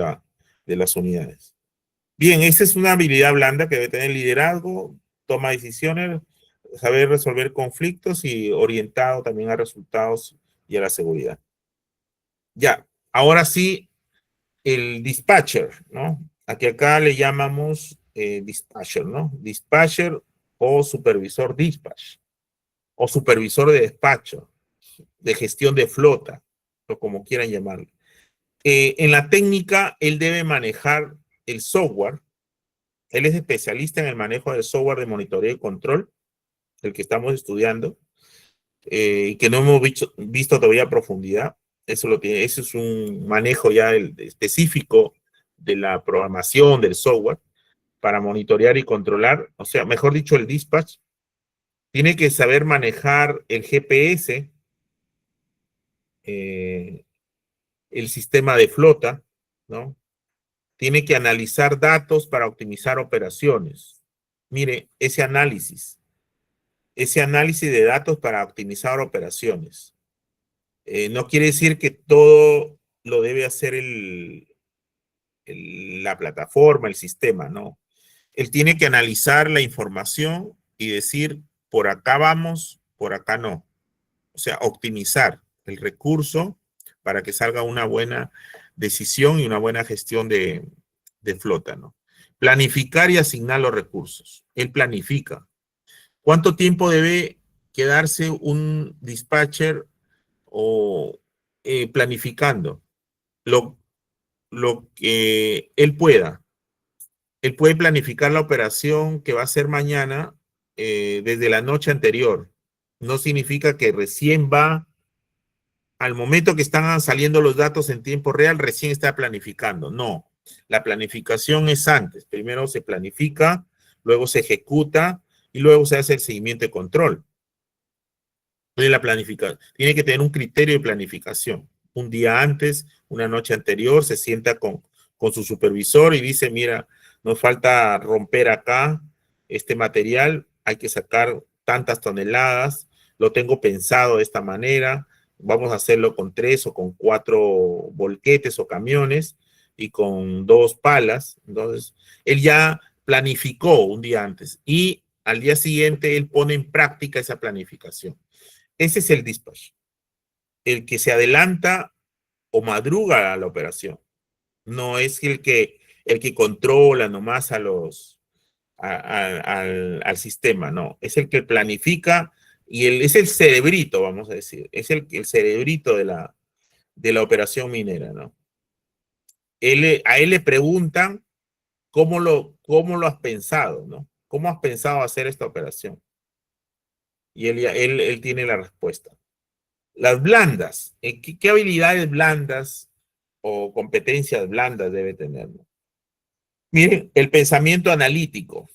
las unidades. Bien, esa es una habilidad blanda que debe tener liderazgo, toma decisiones, saber resolver conflictos y orientado también a resultados y a la seguridad. Ya, ahora sí, el dispatcher, ¿no? Acá le llamamos dispatcher, ¿no? Dispatcher o supervisor dispatch, o supervisor de despacho, de gestión de flota, o como quieran llamarlo. En la técnica, él debe manejar el software. Él es especialista en el manejo del software de monitoreo y control, el que estamos estudiando, y que no hemos visto todavía a profundidad. Eso es un manejo ya específico de la programación del software para monitorear y controlar, o sea, mejor dicho, el dispatch tiene que saber manejar el GPS, el sistema de flota, ¿no? Tiene que analizar datos para optimizar operaciones. Mire, ese análisis de datos para optimizar operaciones. No quiere decir que todo lo debe hacer la plataforma, el sistema, ¿no? Él tiene que analizar la información y decir, por acá vamos, por acá no. O sea, optimizar el recurso para que salga una buena decisión y una buena gestión de flota, ¿no? Planificar y asignar los recursos. Él planifica. ¿Cuánto tiempo debe quedarse un dispatcher o planificando? Lo que él pueda. Él puede planificar la operación que va a hacer mañana desde la noche anterior. No significa que recién va, al momento que están saliendo los datos en tiempo real, recién está planificando. No, la planificación es antes. Primero se planifica, luego se ejecuta y luego se hace el seguimiento de control. La planificación tiene que tener un criterio de planificación. Un día antes, una noche anterior, se sienta con su supervisor y dice, mira, nos falta romper acá este material, hay que sacar tantas toneladas, lo tengo pensado de esta manera, vamos a hacerlo con 3 o con 4 volquetes o camiones y con 2 palas. Entonces, él ya planificó un día antes y al día siguiente él pone en práctica esa planificación. Ese es el dispatch, el que se adelanta o madruga a la operación. No es el que controla nomás al sistema, no. Es el que planifica y es el cerebrito, vamos a decir. Es el cerebrito de la operación minera, ¿no? A él le preguntan cómo lo has pensado, ¿no? ¿Cómo has pensado hacer esta operación? Y él tiene la respuesta. Las blandas, ¿qué habilidades blandas o competencias blandas debe tener? Miren, el pensamiento analítico.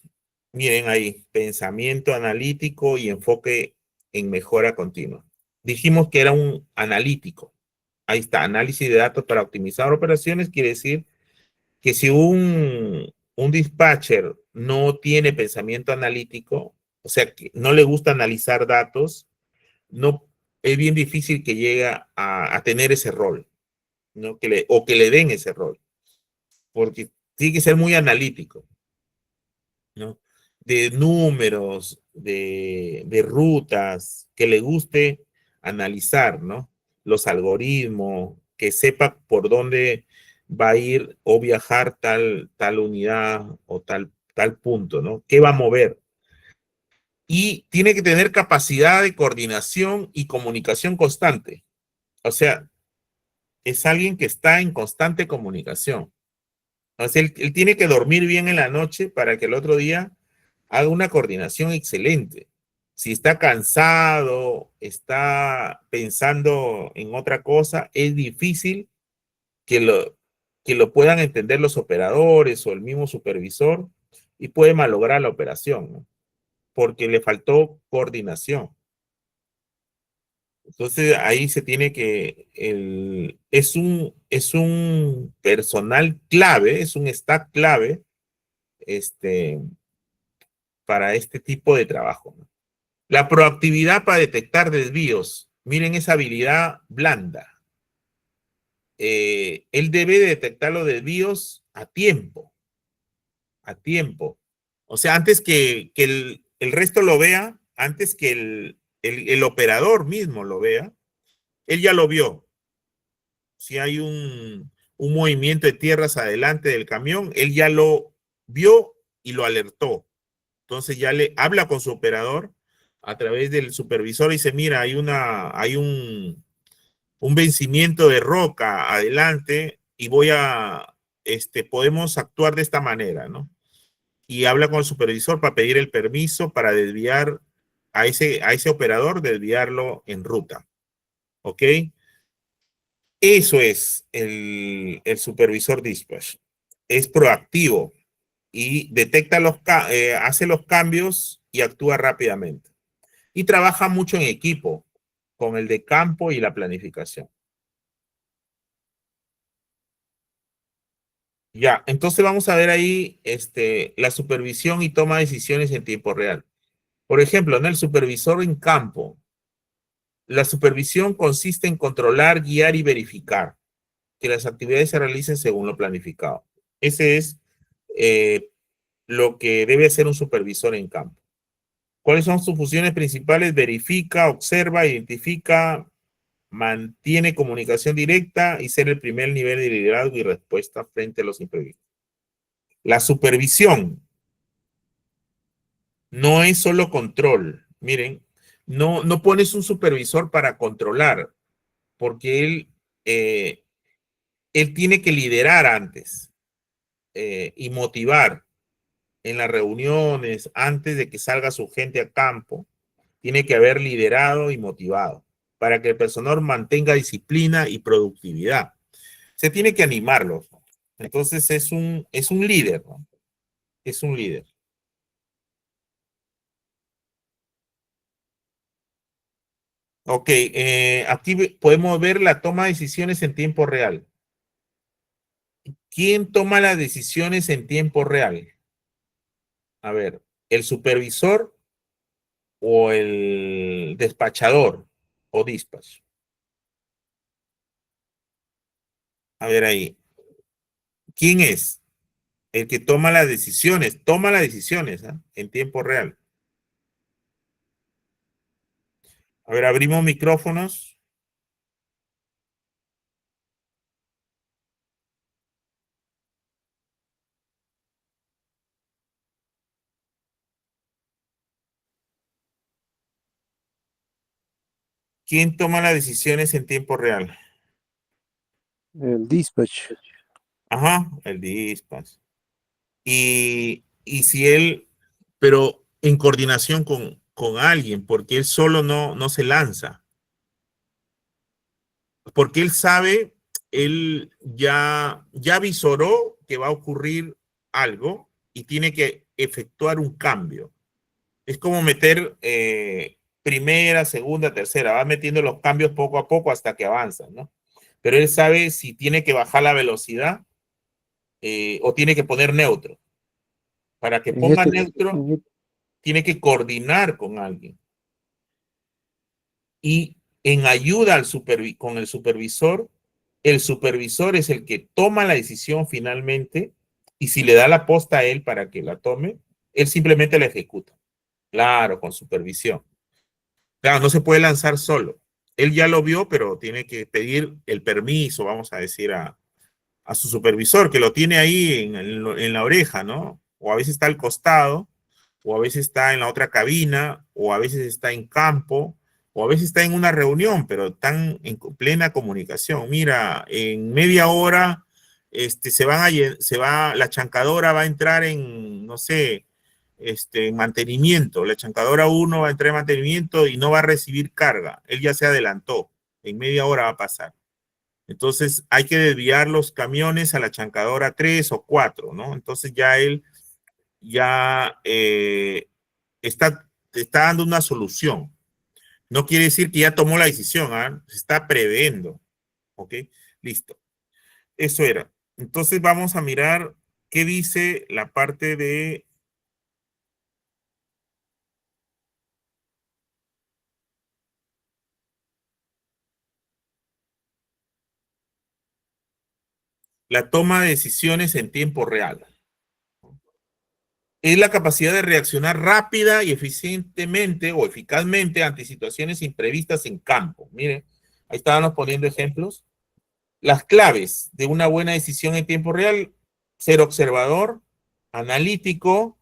Miren ahí, pensamiento analítico y enfoque en mejora continua. Dijimos que era un analítico. Ahí está, análisis de datos para optimizar operaciones. Quiere decir que si un dispatcher no tiene pensamiento analítico, o sea, que no le gusta analizar datos, no, es bien difícil que llegue a tener ese rol, ¿no? O que le den ese rol, porque tiene que ser muy analítico, ¿no? De números, de rutas, que le guste analizar, ¿no? Los algoritmos, que sepa por dónde va a ir o viajar tal unidad o tal punto, ¿no? ¿Qué va a mover? Y tiene que tener capacidad de coordinación y comunicación constante. O sea, es alguien que está en constante comunicación. Entonces, él tiene que dormir bien en la noche para que el otro día haga una coordinación excelente. Si está cansado, está pensando en otra cosa, es difícil que lo puedan entender los operadores o el mismo supervisor y puede malograr la operación, ¿no? Porque le faltó coordinación. Entonces ahí se tiene que, es un personal clave, es un staff clave para este tipo de trabajo, ¿no? La proactividad para detectar desvíos. Miren esa habilidad blanda. Él debe detectar los desvíos a tiempo. A tiempo. O sea, antes que el resto lo vea, antes que el operador mismo lo vea, él ya lo vio. Si hay un movimiento de tierras adelante del camión, él ya lo vio y lo alertó. Entonces ya le habla con su operador a través del supervisor y dice, mira, hay un vencimiento de roca adelante y podemos actuar de esta manera, ¿no? Y habla con el supervisor para pedir el permiso para desviar a ese operador, desviarlo en ruta. ¿Ok? Eso es el supervisor dispatch. es proactivo y detecta hace los cambios y actúa rápidamente. Y trabaja mucho en equipo, con el de campo y la planificación. Ya, entonces vamos a ver ahí la supervisión y toma de decisiones en tiempo real. Por ejemplo, en el supervisor en campo, la supervisión consiste en controlar, guiar y verificar que las actividades se realicen según lo planificado. Ese es lo que debe hacer un supervisor en campo. ¿Cuáles son sus funciones principales? Verifica, observa, identifica, mantiene comunicación directa y ser el primer nivel de liderazgo y respuesta frente a los imprevistos. La supervisión no es solo control. Miren, no pones un supervisor para controlar, porque él tiene que liderar antes y motivar en las reuniones, antes de que salga su gente a campo. Tiene que haber liderado y motivado para que el personal mantenga disciplina y productividad. Se tiene que animarlos, ¿no? Entonces es un líder, ¿no? Es un líder. Ok, aquí podemos ver la toma de decisiones en tiempo real. ¿Quién toma las decisiones en tiempo real? A ver, ¿el supervisor o el despachador o dispatch? A ver ahí. ¿Quién es el que toma las decisiones? Toma las decisiones, ¿eh? En tiempo real. A ver, abrimos micrófonos. ¿Quién toma las decisiones en tiempo real? El dispatch. Ajá, el dispatch. Y si él, pero en coordinación con alguien, porque él solo no se lanza. Porque él sabe, él ya visoró que va a ocurrir algo y tiene que efectuar un cambio. Es como meter primera, segunda, tercera, va metiendo los cambios poco a poco hasta que avanza, ¿no? Pero él sabe si tiene que bajar la velocidad o tiene que poner neutro. Para que En ponga este, neutro, en- tiene que coordinar con alguien. Y en ayuda con el supervisor es el que toma la decisión finalmente y si le da la posta a él para que la tome, él simplemente la ejecuta. Claro, con supervisión. Claro, no se puede lanzar solo. Él ya lo vio, pero tiene que pedir el permiso, vamos a decir, a su supervisor, que lo tiene ahí en la oreja, ¿no? O a veces está al costado, o a veces está en la otra cabina, o a veces está en campo, o a veces está en una reunión, pero están en plena comunicación. Mira, en media hora la chancadora va a entrar en, no sé, mantenimiento. La chancadora 1 va a entrar en mantenimiento y no va a recibir carga. Él ya se adelantó. En media hora va a pasar. Entonces hay que desviar los camiones a la chancadora 3 o 4, ¿no? Entonces ya él ya te está dando una solución. No quiere decir que ya tomó la decisión, ¿ah? Se está previendo. ¿Ok? Listo. Eso era. Entonces vamos a mirar qué dice la parte de la toma de decisiones en tiempo real. Es la capacidad de reaccionar rápida y eficientemente o eficazmente ante situaciones imprevistas en campo. Miren, ahí estábamos poniendo ejemplos. Las claves de una buena decisión en tiempo real: ser observador, analítico,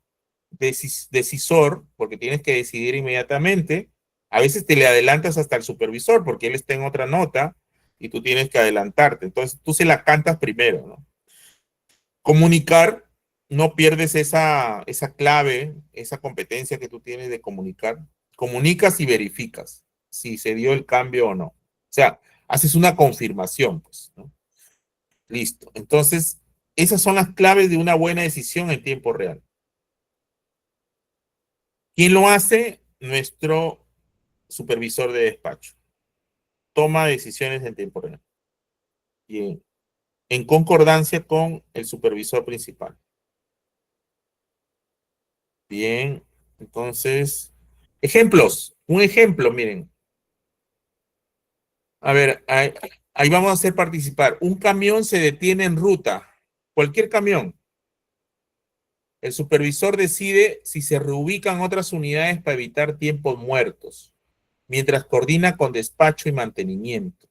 decisor, porque tienes que decidir inmediatamente. A veces te le adelantas hasta el supervisor porque él está en otra nota y tú tienes que adelantarte. Entonces tú se la cantas primero, ¿no? Comunicar, no pierdes esa clave, esa competencia que tú tienes de comunicar. Comunicas y verificas si se dio el cambio o no. O sea, haces una confirmación, pues, ¿no? Listo. Entonces, Esas son las claves de una buena decisión en tiempo real. ¿Quién lo hace? Nuestro supervisor de despacho. Toma decisiones en tiempo real. Bien. En concordancia con el supervisor principal. Bien. Entonces, ejemplos. Un ejemplo, miren. A ver, ahí vamos a hacer participar. Un camión se detiene en ruta. Cualquier camión. El supervisor decide si se reubican otras unidades para evitar tiempos muertos, mientras coordina con despacho y mantenimiento.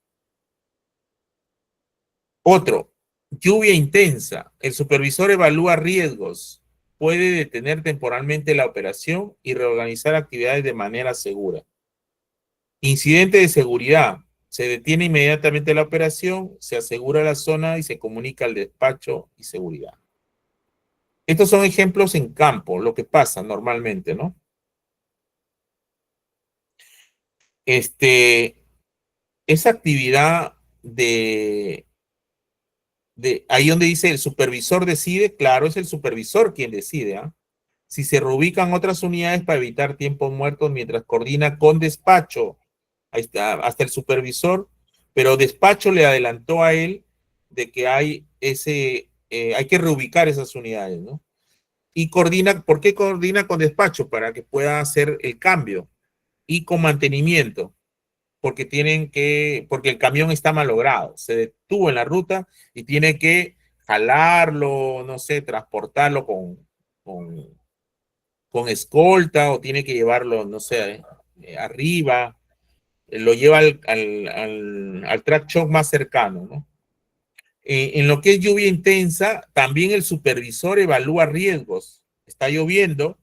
Otro, lluvia intensa. El supervisor evalúa riesgos, puede detener temporalmente la operación y reorganizar actividades de manera segura. Incidente de seguridad. Se detiene inmediatamente la operación, se asegura la zona y se comunica al despacho y seguridad. Estos son ejemplos en campo, lo que pasa normalmente, ¿no? Esa actividad ahí donde dice el supervisor decide, claro, es el supervisor quien decide, ¿ah? Si se reubican otras unidades para evitar tiempos muertos mientras coordina con despacho, ahí está, hasta el supervisor, pero despacho le adelantó a él de que hay que reubicar esas unidades, ¿no? Y coordina, ¿por qué coordina con despacho? Para que pueda hacer el cambio. Y con mantenimiento, porque porque el camión está malogrado, se detuvo en la ruta y tiene que jalarlo, no sé, transportarlo con escolta o tiene que llevarlo, no sé, arriba, lo lleva al track shock más cercano, ¿no? En lo que es lluvia intensa, también el supervisor evalúa riesgos. Está lloviendo,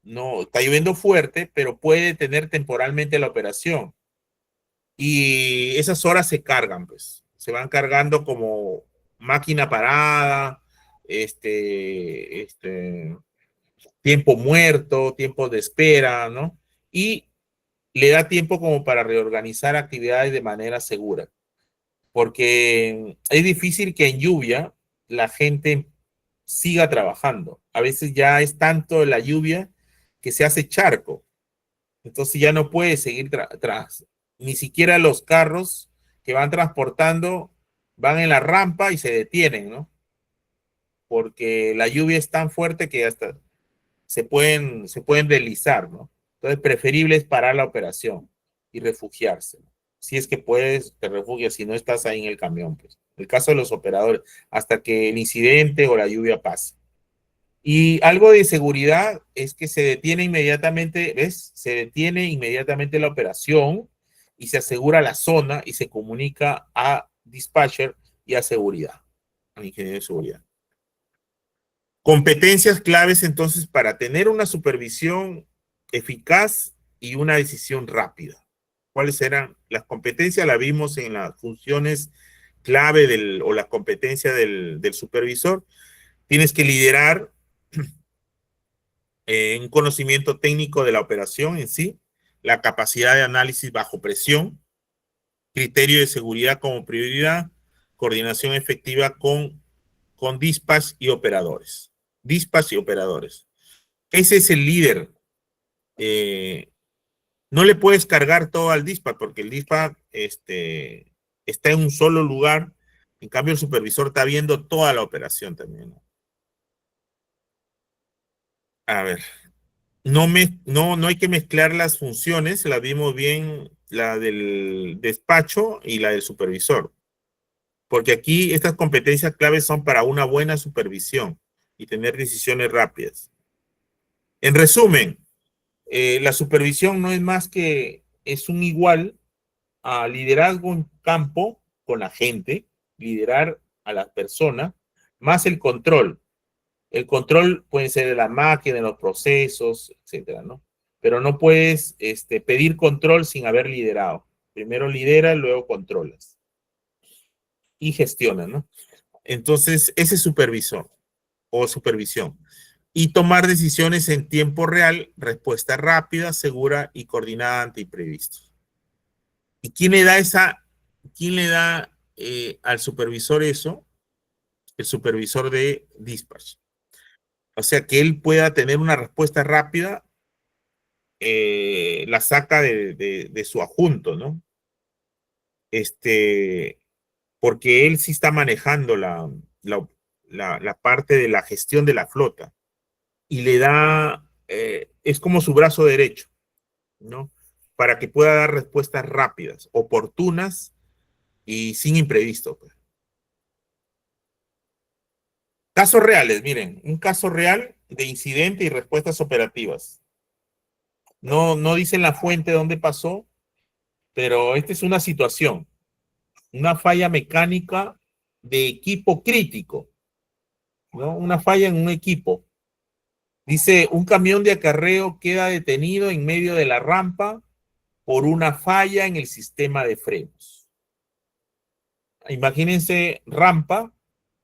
no, está lloviendo fuerte, pero puede detener temporalmente la operación. Y esas horas se cargan, pues. Se van cargando como máquina parada, tiempo muerto, tiempo de espera, ¿no? Y le da tiempo como para reorganizar actividades de manera segura. Porque es difícil que en lluvia la gente siga trabajando. A veces ya es tanto la lluvia que se hace charco. Entonces ya no puede seguir tras. Ni siquiera los carros que van transportando van en la rampa y se detienen, ¿no? Porque la lluvia es tan fuerte que hasta se pueden deslizar, ¿no? Entonces preferible es parar la operación y refugiarse. Si es que puedes, te refugias, si no estás ahí en el camión, pues. En el caso de los operadores, hasta que el incidente o la lluvia pase. Y algo de seguridad es que se detiene inmediatamente, ¿ves? Se detiene inmediatamente la operación y se asegura la zona y se comunica a dispatcher y a seguridad, al ingeniero de seguridad. Competencias claves entonces para tener una supervisión eficaz y una decisión rápida. ¿Cuáles eran las competencias? La vimos en las funciones clave o la competencia del supervisor. Tienes que liderar un conocimiento técnico de la operación en sí, la capacidad de análisis bajo presión, criterio de seguridad como prioridad, coordinación efectiva con dispatch y operadores. Dispatch y operadores. Ese es el líder. No le puedes cargar todo al dispatch porque el dispatch está en un solo lugar. En cambio, el supervisor está viendo toda la operación también, ¿no? A ver. No hay que mezclar las funciones, la vimos bien, la del despacho y la del supervisor. Porque aquí estas competencias claves son para una buena supervisión y tener decisiones rápidas. En resumen, la supervisión no es más que, es un igual a liderazgo en campo con la gente, liderar a las personas, más el control. El control puede ser de la máquina, de los procesos, etcétera, ¿no? Pero no puedes pedir control sin haber liderado. Primero lidera, luego controlas. Y gestiona, ¿no? Entonces, ese es supervisor o supervisión. Y tomar decisiones en tiempo real, respuesta rápida, segura y coordinada ante imprevistos. ¿Y quién le da al supervisor eso? el supervisor de dispatch. O sea, que él pueda tener una respuesta rápida, la saca de su adjunto, ¿no? Porque él sí está manejando la parte de la gestión de la flota y le da, es como su brazo derecho, ¿no? Para que pueda dar respuestas rápidas, oportunas y sin imprevisto, pues. Casos reales, miren, un caso real de incidente y respuestas operativas. No dicen la fuente donde pasó, pero esta es una situación, una falla mecánica de equipo crítico, ¿no? Una falla en un equipo. Dice, un camión de acarreo queda detenido en medio de la rampa por una falla en el sistema de frenos. Imagínense rampa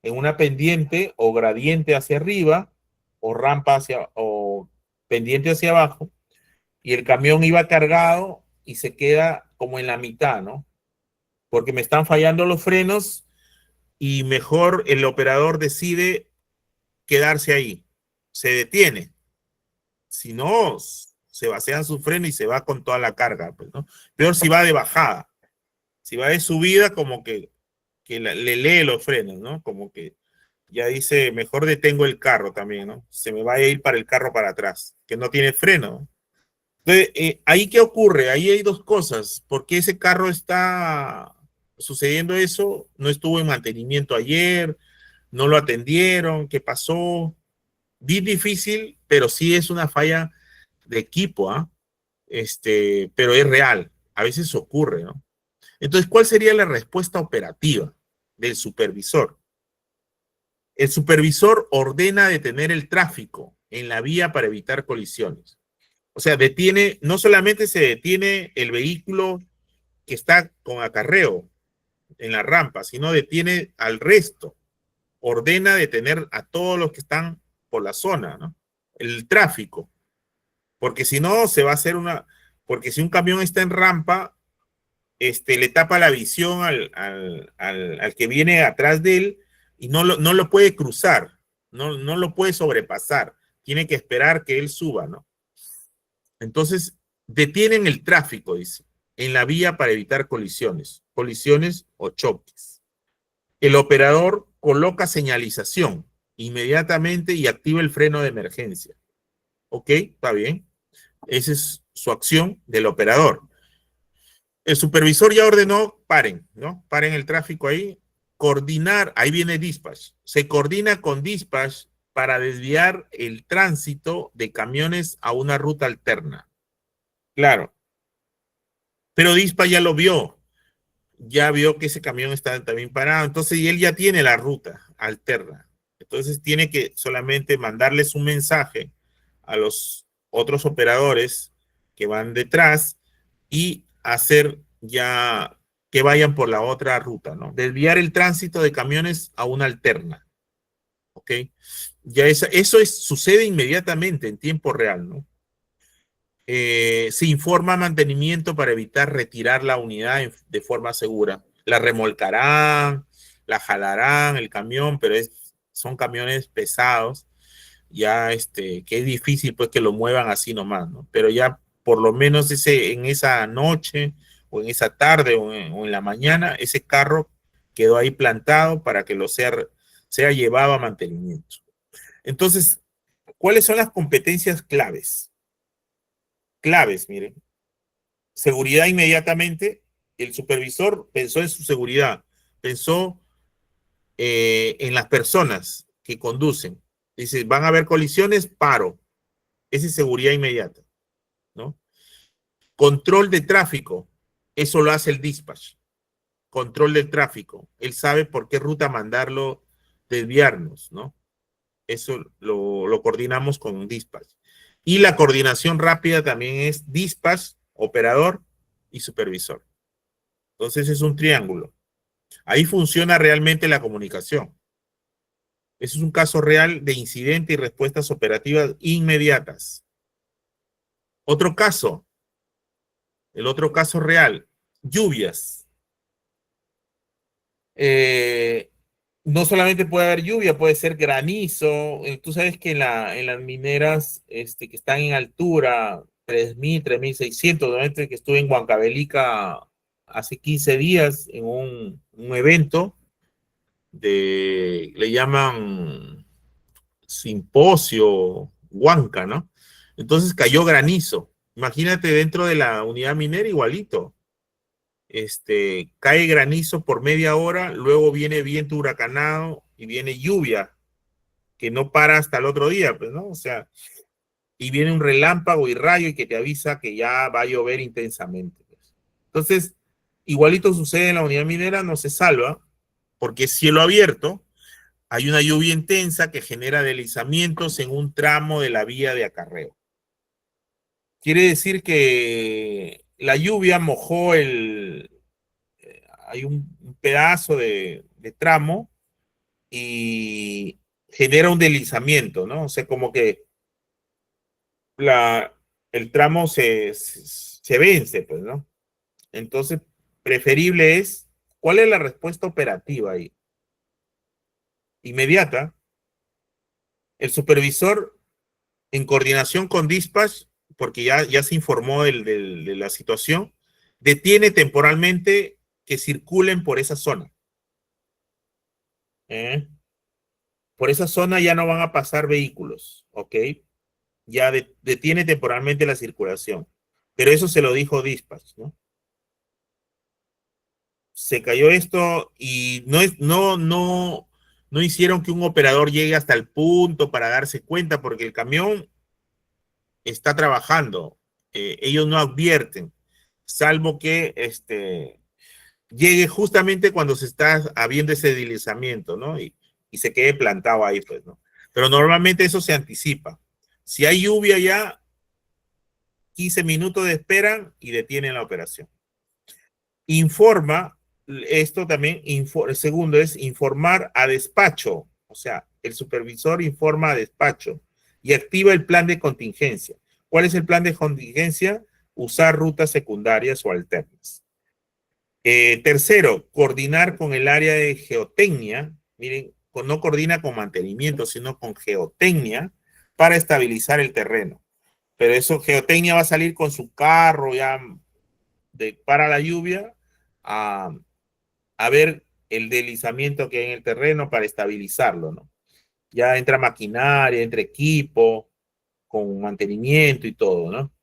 en una pendiente o gradiente hacia arriba o rampa o pendiente hacia abajo y el camión iba cargado y se queda como en la mitad, ¿no? Porque me están fallando los frenos y mejor el operador decide quedarse ahí, se detiene. Si no, se vacían su freno y se va con toda la carga, pues, ¿no? Peor si va de bajada. Si va de subida, como que le lee los frenos, ¿no? Como que ya dice, mejor detengo el carro también, ¿no? Se me va a ir para el carro para atrás, que no tiene freno. Entonces, ¿ahí qué ocurre? Ahí hay dos cosas. ¿Por qué ese carro está sucediendo eso? No estuvo en mantenimiento ayer, no lo atendieron, ¿qué pasó? Bien difícil, pero sí es una falla de equipo, ¿ah? Pero es real, a veces ocurre, ¿no? Entonces, ¿cuál sería la respuesta operativa del supervisor? El supervisor ordena detener el tráfico en la vía para evitar colisiones. O sea, detiene, no solamente se detiene el vehículo que está con acarreo en la rampa, sino detiene al resto. Ordena detener a todos los que están por la zona, ¿no? El tráfico. Porque si no, se va a hacer porque si un camión está en rampa, le tapa la visión al que viene atrás de él y no lo puede cruzar, no lo puede sobrepasar. Tiene que esperar que él suba, ¿no? Entonces, detienen el tráfico, dice, en la vía para evitar colisiones o choques. El operador coloca señalización inmediatamente y activa el freno de emergencia. ¿Ok? Está bien. Esa es su acción del operador. El supervisor ya ordenó, paren, ¿no? Paren el tráfico ahí. Coordinar, ahí viene dispatch. Se coordina con dispatch para desviar el tránsito de camiones a una ruta alterna. Claro. Pero dispatch ya lo vio. Ya vio que ese camión está también parado. Entonces, y él ya tiene la ruta alterna. Entonces, tiene que solamente mandarles un mensaje a los otros operadores que van detrás y hacer ya que vayan por la otra ruta, ¿no? Desviar el tránsito de camiones a una alterna. ¿Ok? Ya sucede inmediatamente en tiempo real, ¿no? Se informa mantenimiento para evitar retirar la unidad de forma segura. La remolcarán, la jalarán el camión, pero son camiones pesados, ya que es difícil pues que lo muevan así nomás, ¿no? Pero ya por lo menos en esa noche o en esa tarde o en la mañana, ese carro quedó ahí plantado para que sea llevado a mantenimiento. Entonces, ¿cuáles son las competencias claves? Claves, miren. Seguridad inmediatamente. El supervisor pensó en su seguridad, pensó en las personas que conducen. Dice, van a haber colisiones, paro. Esa es seguridad inmediata, ¿no? Control de tráfico, eso lo hace el dispatch. Control del tráfico. Él sabe por qué ruta mandarlo desviarnos, ¿no? Eso lo coordinamos con un dispatch. Y la coordinación rápida también es dispatch, operador y supervisor. Entonces es un triángulo. Ahí funciona realmente la comunicación. Ese es un caso real de incidente y respuestas operativas inmediatas. Otro caso, el otro caso real, lluvias. no solamente puede haber lluvia, puede ser granizo. Tú sabes que en las mineras que están en altura, 3.000, 3.600, obviamente que estuve en Huancavelica hace 15 días en un evento le llaman simposio Huanca, ¿no? Entonces cayó granizo. Imagínate dentro de la unidad minera igualito. Cae granizo por media hora, luego viene viento huracanado y viene lluvia, que no para hasta el otro día, pues, ¿no? O sea, y viene un relámpago y rayo y que te avisa que ya va a llover intensamente, pues. Entonces, igualito sucede en la unidad minera, no se salva, porque es cielo abierto, hay una lluvia intensa que genera deslizamientos en un tramo de la vía de acarreo. Quiere decir que la lluvia mojó hay un pedazo de tramo y genera un deslizamiento, ¿no? O sea, como que el tramo se vence, pues, ¿no? Entonces, preferible es, ¿cuál es la respuesta operativa ahí? Inmediata. El supervisor, en coordinación con Dispatch, porque ya se informó de la situación, detiene temporalmente que circulen por esa zona. Por esa zona ya no van a pasar vehículos, ¿ok? Ya detiene temporalmente la circulación. Pero eso se lo dijo Dispatch, ¿no? Se cayó esto y no hicieron que un operador llegue hasta el punto para darse cuenta, porque el camión está trabajando. Ellos no advierten, salvo que llegue justamente cuando se está habiendo ese deslizamiento, ¿no? Y se quede plantado ahí, pues, ¿no? Pero normalmente eso se anticipa. Si hay lluvia ya, 15 minutos de espera y detienen la operación. Informa, esto también, el segundo es informar a despacho, o sea, el supervisor informa a despacho y activa el plan de contingencia. ¿Cuál es el plan de contingencia? Usar rutas secundarias o alternas. Tercero, coordinar con el área de geotecnia. Miren, no coordina con mantenimiento, sino con geotecnia para estabilizar el terreno. Pero eso, geotecnia va a salir con su carro ya para la lluvia a ver el deslizamiento que hay en el terreno para estabilizarlo, ¿no? Ya entra maquinaria, entra equipo, con mantenimiento y todo, ¿no?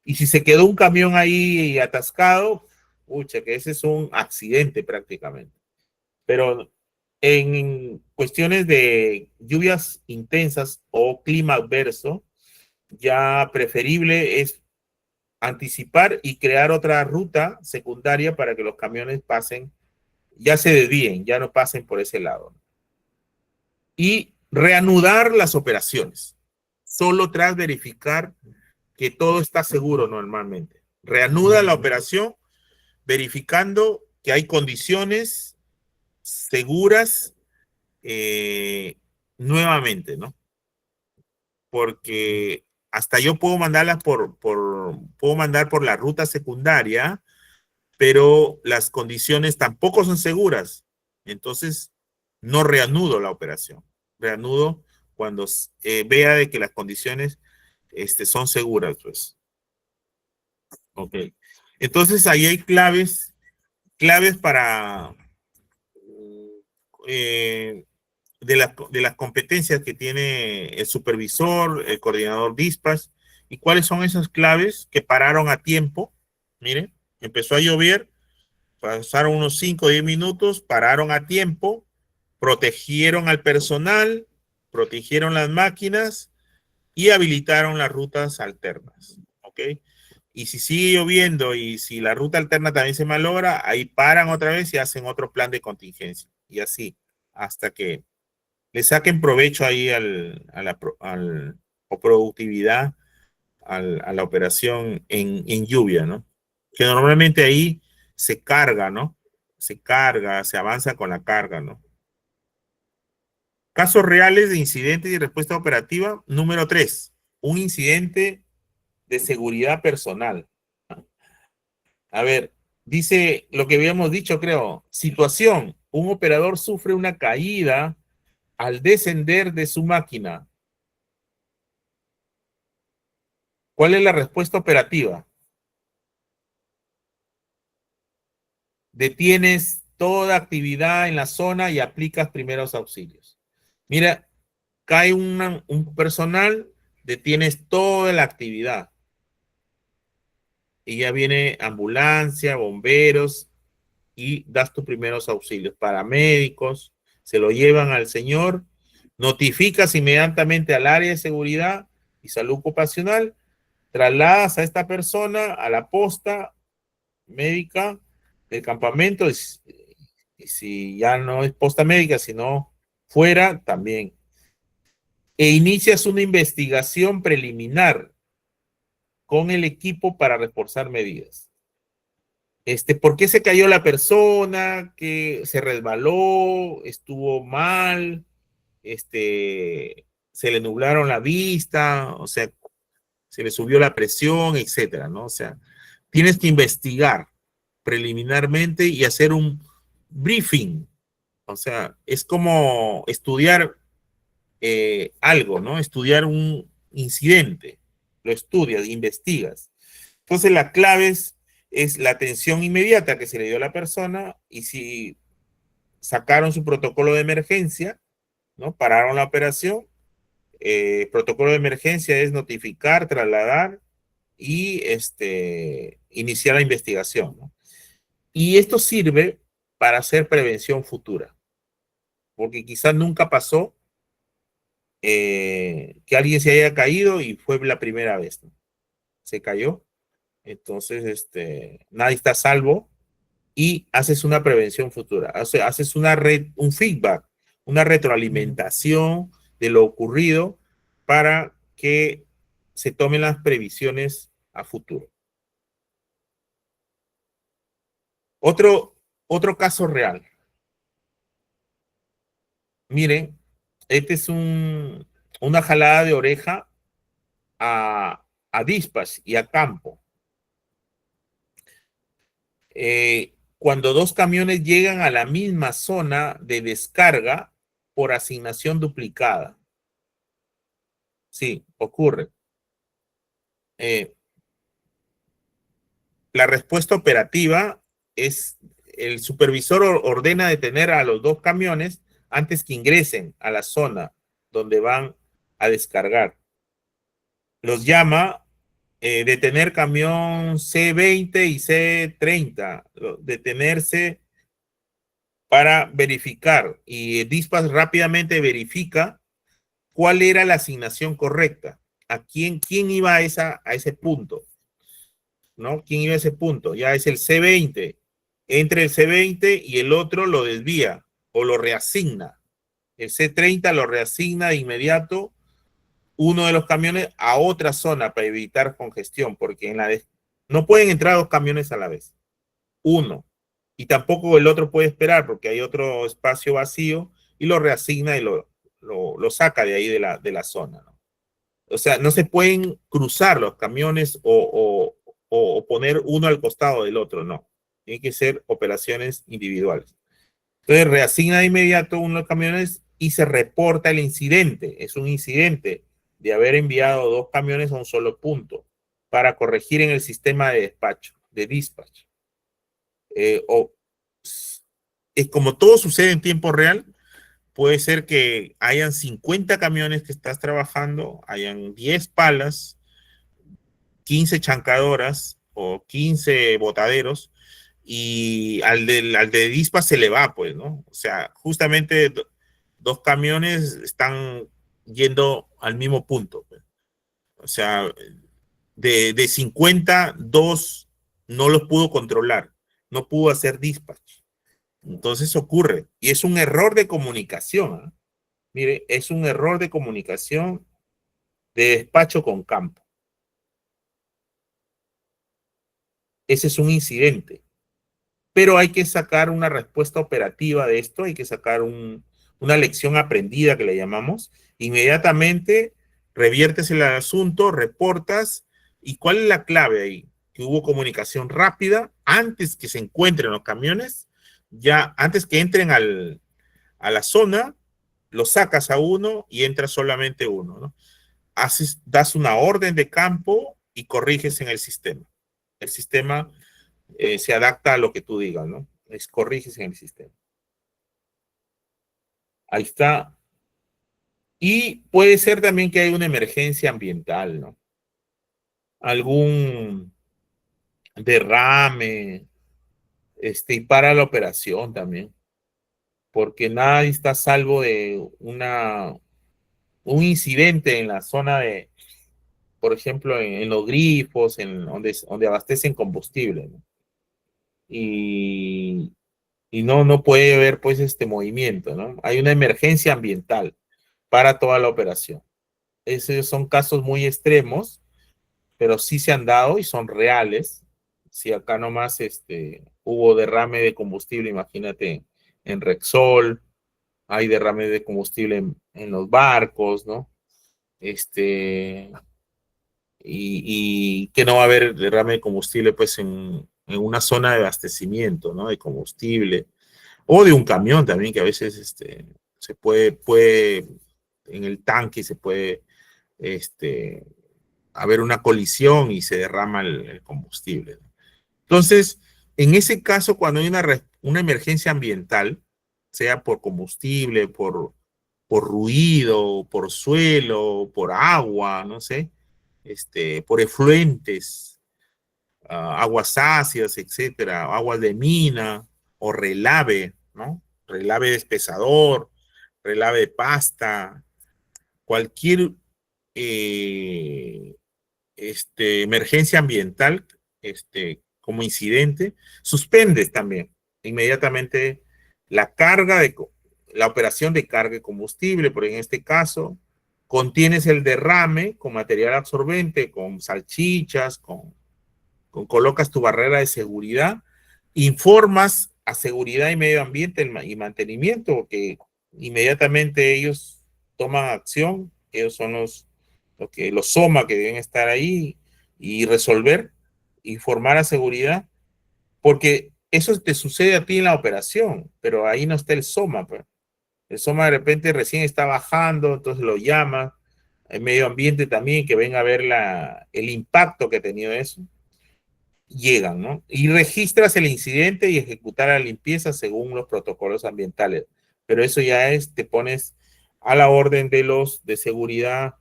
Y si se quedó un camión ahí atascado, pucha, que ese es un accidente prácticamente. Pero en cuestiones de lluvias intensas o clima adverso, ya preferible es anticipar y crear otra ruta secundaria para que los camiones pasen, ya se desvíen, ya no pasen por ese lado. Y reanudar las operaciones, solo tras verificar que todo está seguro normalmente. Reanuda la operación verificando que hay condiciones seguras nuevamente, ¿no? Porque hasta yo puedo mandarlas puedo mandar por la ruta secundaria, pero las condiciones tampoco son seguras. Entonces, no reanudo la operación. Reanudo cuando vea de que las condiciones son seguras, pues. Ok. Entonces, ahí hay claves para de las competencias que tiene el supervisor, el coordinador dispatch, y cuáles son esas claves que pararon a tiempo. Miren, empezó a llover, pasaron unos 5 o 10 minutos, pararon a tiempo, protegieron al personal, protegieron las máquinas y habilitaron las rutas alternas, ¿ok? Y si sigue lloviendo y si la ruta alterna también se malogra, ahí paran otra vez y hacen otro plan de contingencia. Y así, hasta que le saquen provecho ahí o productividad a la operación en lluvia, ¿no? Que normalmente ahí se carga, ¿no? Se carga, se avanza con la carga, ¿no? Casos reales de incidentes y respuesta operativa. Número 3, un incidente de seguridad personal. A ver, Dice lo que habíamos dicho, creo. Situación. Un operador sufre una caída al descender de su máquina. ¿Cuál es la respuesta operativa? Detienes toda actividad en la zona y aplicas primeros auxilios. Mira, cae un personal, detienes toda la actividad. Y ya viene ambulancia, bomberos, y das tus primeros auxilios. Paramédicos, se lo llevan al señor, notificas inmediatamente al área de seguridad y salud ocupacional, trasladas a esta persona a la posta médica del campamento, y si ya no es posta médica, sino fuera también. E inicias una investigación preliminar con el equipo para reforzar medidas. ¿Por qué se cayó la persona? ¿Que se resbaló? ¿Estuvo mal? ¿Se le nublaron la vista? O sea, se le subió la presión, etcétera, ¿no? O sea, tienes que investigar preliminarmente y hacer un briefing. O sea, es como estudiar algo, ¿no? Estudiar un incidente. Lo estudias, investigas. Entonces, la clave es la atención inmediata que se le dio a la persona, y si sacaron su protocolo de emergencia, ¿no? Pararon la operación. Protocolo de emergencia es notificar, trasladar y iniciar la investigación, ¿no? Y esto sirve para hacer prevención futura, porque quizás nunca pasó que alguien se haya caído y fue la primera vez, ¿no? Se cayó. Entonces, nadie está a salvo, y haces una prevención futura. Haces un feedback, una retroalimentación de lo ocurrido para que se tomen las previsiones a futuro. Otro caso real. Miren, este es una jalada de oreja a dispatch y a campo. Cuando dos camiones llegan a la misma zona de descarga por asignación duplicada. Sí, ocurre. La respuesta operativa es: el supervisor ordena detener a los dos camiones antes que ingresen a la zona donde van a descargar. Los llama, detener camión C20 y C30, detenerse para verificar, y el dispatch rápidamente verifica cuál era la asignación correcta, a quién iba a ese punto, ¿no? ¿Quién iba a ese punto? Ya es el C20, entre el C20 y el otro lo desvía o lo reasigna. El C30 lo reasigna de inmediato uno de los camiones a otra zona para evitar congestión, porque no pueden entrar dos camiones a la vez, uno, y tampoco el otro puede esperar porque hay otro espacio vacío, y lo reasigna y lo saca de ahí de la zona, ¿no? O sea, no se pueden cruzar los camiones o poner uno al costado del otro, no. Tienen que ser operaciones individuales. Entonces reasigna de inmediato uno de los camiones y se reporta el incidente. Es un incidente de haber enviado dos camiones a un solo punto para corregir en el sistema de despacho, de dispatch. Como todo sucede en tiempo real, puede ser que hayan 50 camiones que estás trabajando, hayan 10 palas, 15 chancadoras o 15 botaderos, y al de dispatch se le va, pues, ¿no? O sea, justamente dos camiones están yendo al mismo punto, pues. O sea, de 50, dos no los pudo controlar, no pudo hacer dispatch. Entonces ocurre, y es un error de comunicación, ¿eh? Mire, es un error de comunicación de despacho con campo. Ese es un incidente. Pero hay que sacar una respuesta operativa de esto, hay que sacar una lección aprendida que le llamamos. Inmediatamente reviertes el asunto, reportas. ¿Y cuál es la clave ahí? que hubo comunicación rápida antes que se encuentren los camiones, ya antes que entren a la zona, lo sacas a uno y entra solamente uno, ¿no? Das una orden de campo y corriges en el sistema. El sistema se adapta a lo que tú digas, ¿no? Corriges en el sistema. Ahí está. Y puede ser también que hay una emergencia ambiental, ¿no? Algún derrame, y para la operación también, porque nadie está a salvo de un incidente en la zona de, por ejemplo, en los grifos, donde abastecen combustible, ¿no? Y no puede haber, pues, este movimiento, ¿no? Hay una emergencia ambiental para toda la operación. Esos son casos muy extremos, pero sí se han dado y son reales. Si acá nomás hubo derrame de combustible, imagínate en Rexol, hay derrame de combustible en los barcos, ¿no? Y que no va a haber derrame de combustible, pues, en una zona de abastecimiento, ¿no? De combustible, o de un camión también, que a veces se puede, en el tanque se puede, haber una colisión y se derrama el combustible, ¿no? Entonces, en ese caso, cuando hay una emergencia ambiental, sea por combustible, por ruido, por suelo, por agua, no sé, por efluentes, aguas ácidas, etcétera, aguas de mina o relave, ¿no? Relave de espesador, relave de pasta, cualquier eh, emergencia ambiental, como incidente, suspendes también inmediatamente la carga la operación de carga de combustible, pero en este caso contienes el derrame con material absorbente, con salchichas, colocas tu barrera de seguridad, informas a seguridad y medio ambiente y mantenimiento, que inmediatamente ellos toman acción, ellos son los SOMA que deben estar ahí y resolver, informar a seguridad, porque eso te sucede a ti en la operación, pero ahí no está el SOMA, pues. El SOMA de repente recién está bajando, entonces lo llama, el medio ambiente también, que venga a ver el impacto que ha tenido eso. Llegan, ¿no? Y registras el incidente y ejecutar la limpieza según los protocolos ambientales. Pero eso ya te pones a la orden de los de seguridad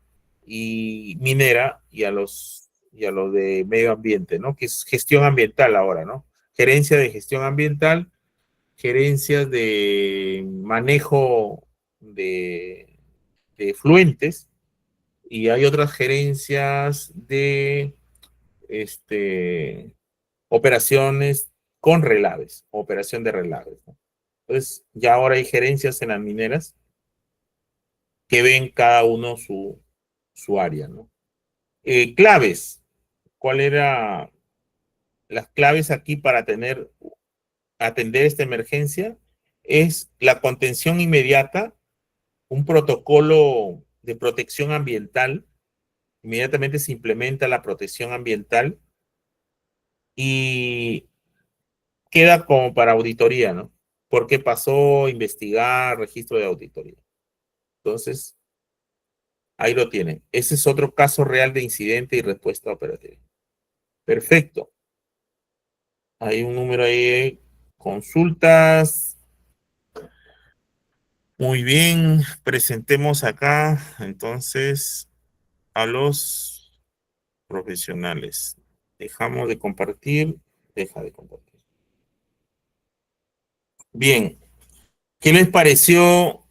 y minera y a los de medio ambiente, ¿no? Que es gestión ambiental ahora, ¿no? Gerencia de gestión ambiental, gerencias de manejo de efluentes, y hay otras gerencias de operaciones con relaves, operación de relaves, ¿no? Entonces, ya ahora hay gerencias en las mineras que ven cada uno su área, ¿no? Claves. ¿Cuál era las claves aquí para atender esta emergencia? Es la contención inmediata, un protocolo de protección ambiental. Inmediatamente se implementa la protección ambiental y queda como para auditoría, ¿no? ¿Por qué pasó? Investigar, registro de auditoría. Entonces, ahí lo tienen. Ese es otro caso real de incidente y respuesta operativa. Perfecto. Hay un número ahí de consultas. Muy bien, presentemos acá entonces a los profesionales. Dejamos de compartir. Deja de compartir. Bien, ¿qué les pareció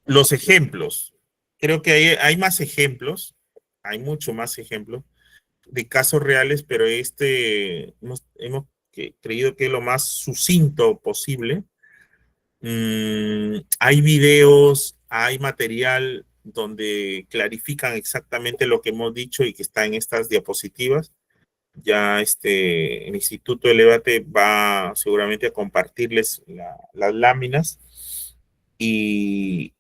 los ejemplos? Creo que hay más ejemplos, hay mucho más ejemplos de casos reales, pero hemos creído que es lo más sucinto posible. Hay videos, hay material donde clarifican exactamente lo que hemos dicho y que está en estas diapositivas. Ya el Instituto Elevate va seguramente a compartirles las láminas y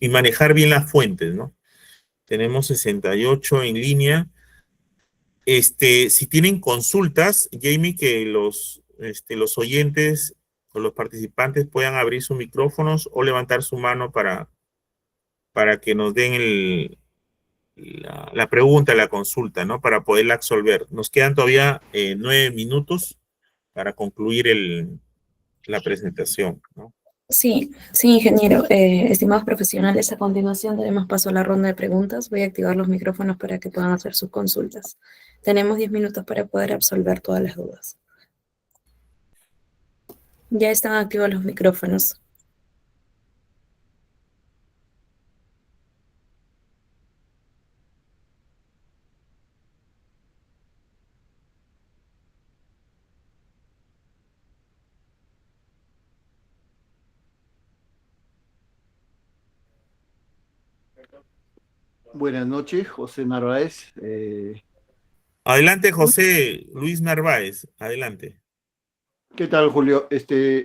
manejar bien las fuentes, ¿no? Tenemos 68 en línea Si tienen consultas, Jamie, que los oyentes o los participantes puedan abrir sus micrófonos o levantar su mano para que nos den la pregunta, la consulta, ¿no? Para poderla absolver. Nos quedan todavía 9 minutos para concluir la presentación, ¿no? Sí, sí, ingeniero. Estimados profesionales, a continuación daremos paso a la ronda de preguntas. Voy a activar los micrófonos para que puedan hacer sus consultas. Tenemos 10 minutos para poder absolver todas las dudas. Ya están activos los micrófonos. Buenas noches, José Narváez. Adelante, José Luis Narváez, adelante. ¿Qué tal, Julio?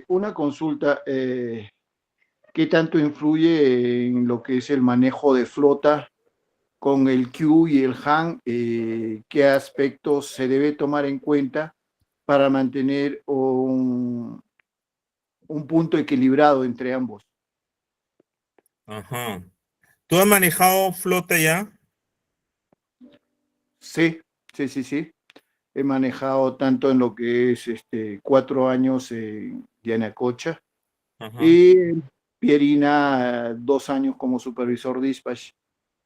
Una consulta, ¿qué tanto influye en lo que es el manejo de flota con el Q y el Han? ¿Qué aspectos se debe tomar en cuenta para mantener un punto equilibrado entre ambos? Ajá. ¿Tú has manejado flota ya? Sí, sí, sí, sí. He manejado tanto en lo que es 4 años en Yanacocha Ajá. y Pierina 2 años como supervisor dispatch.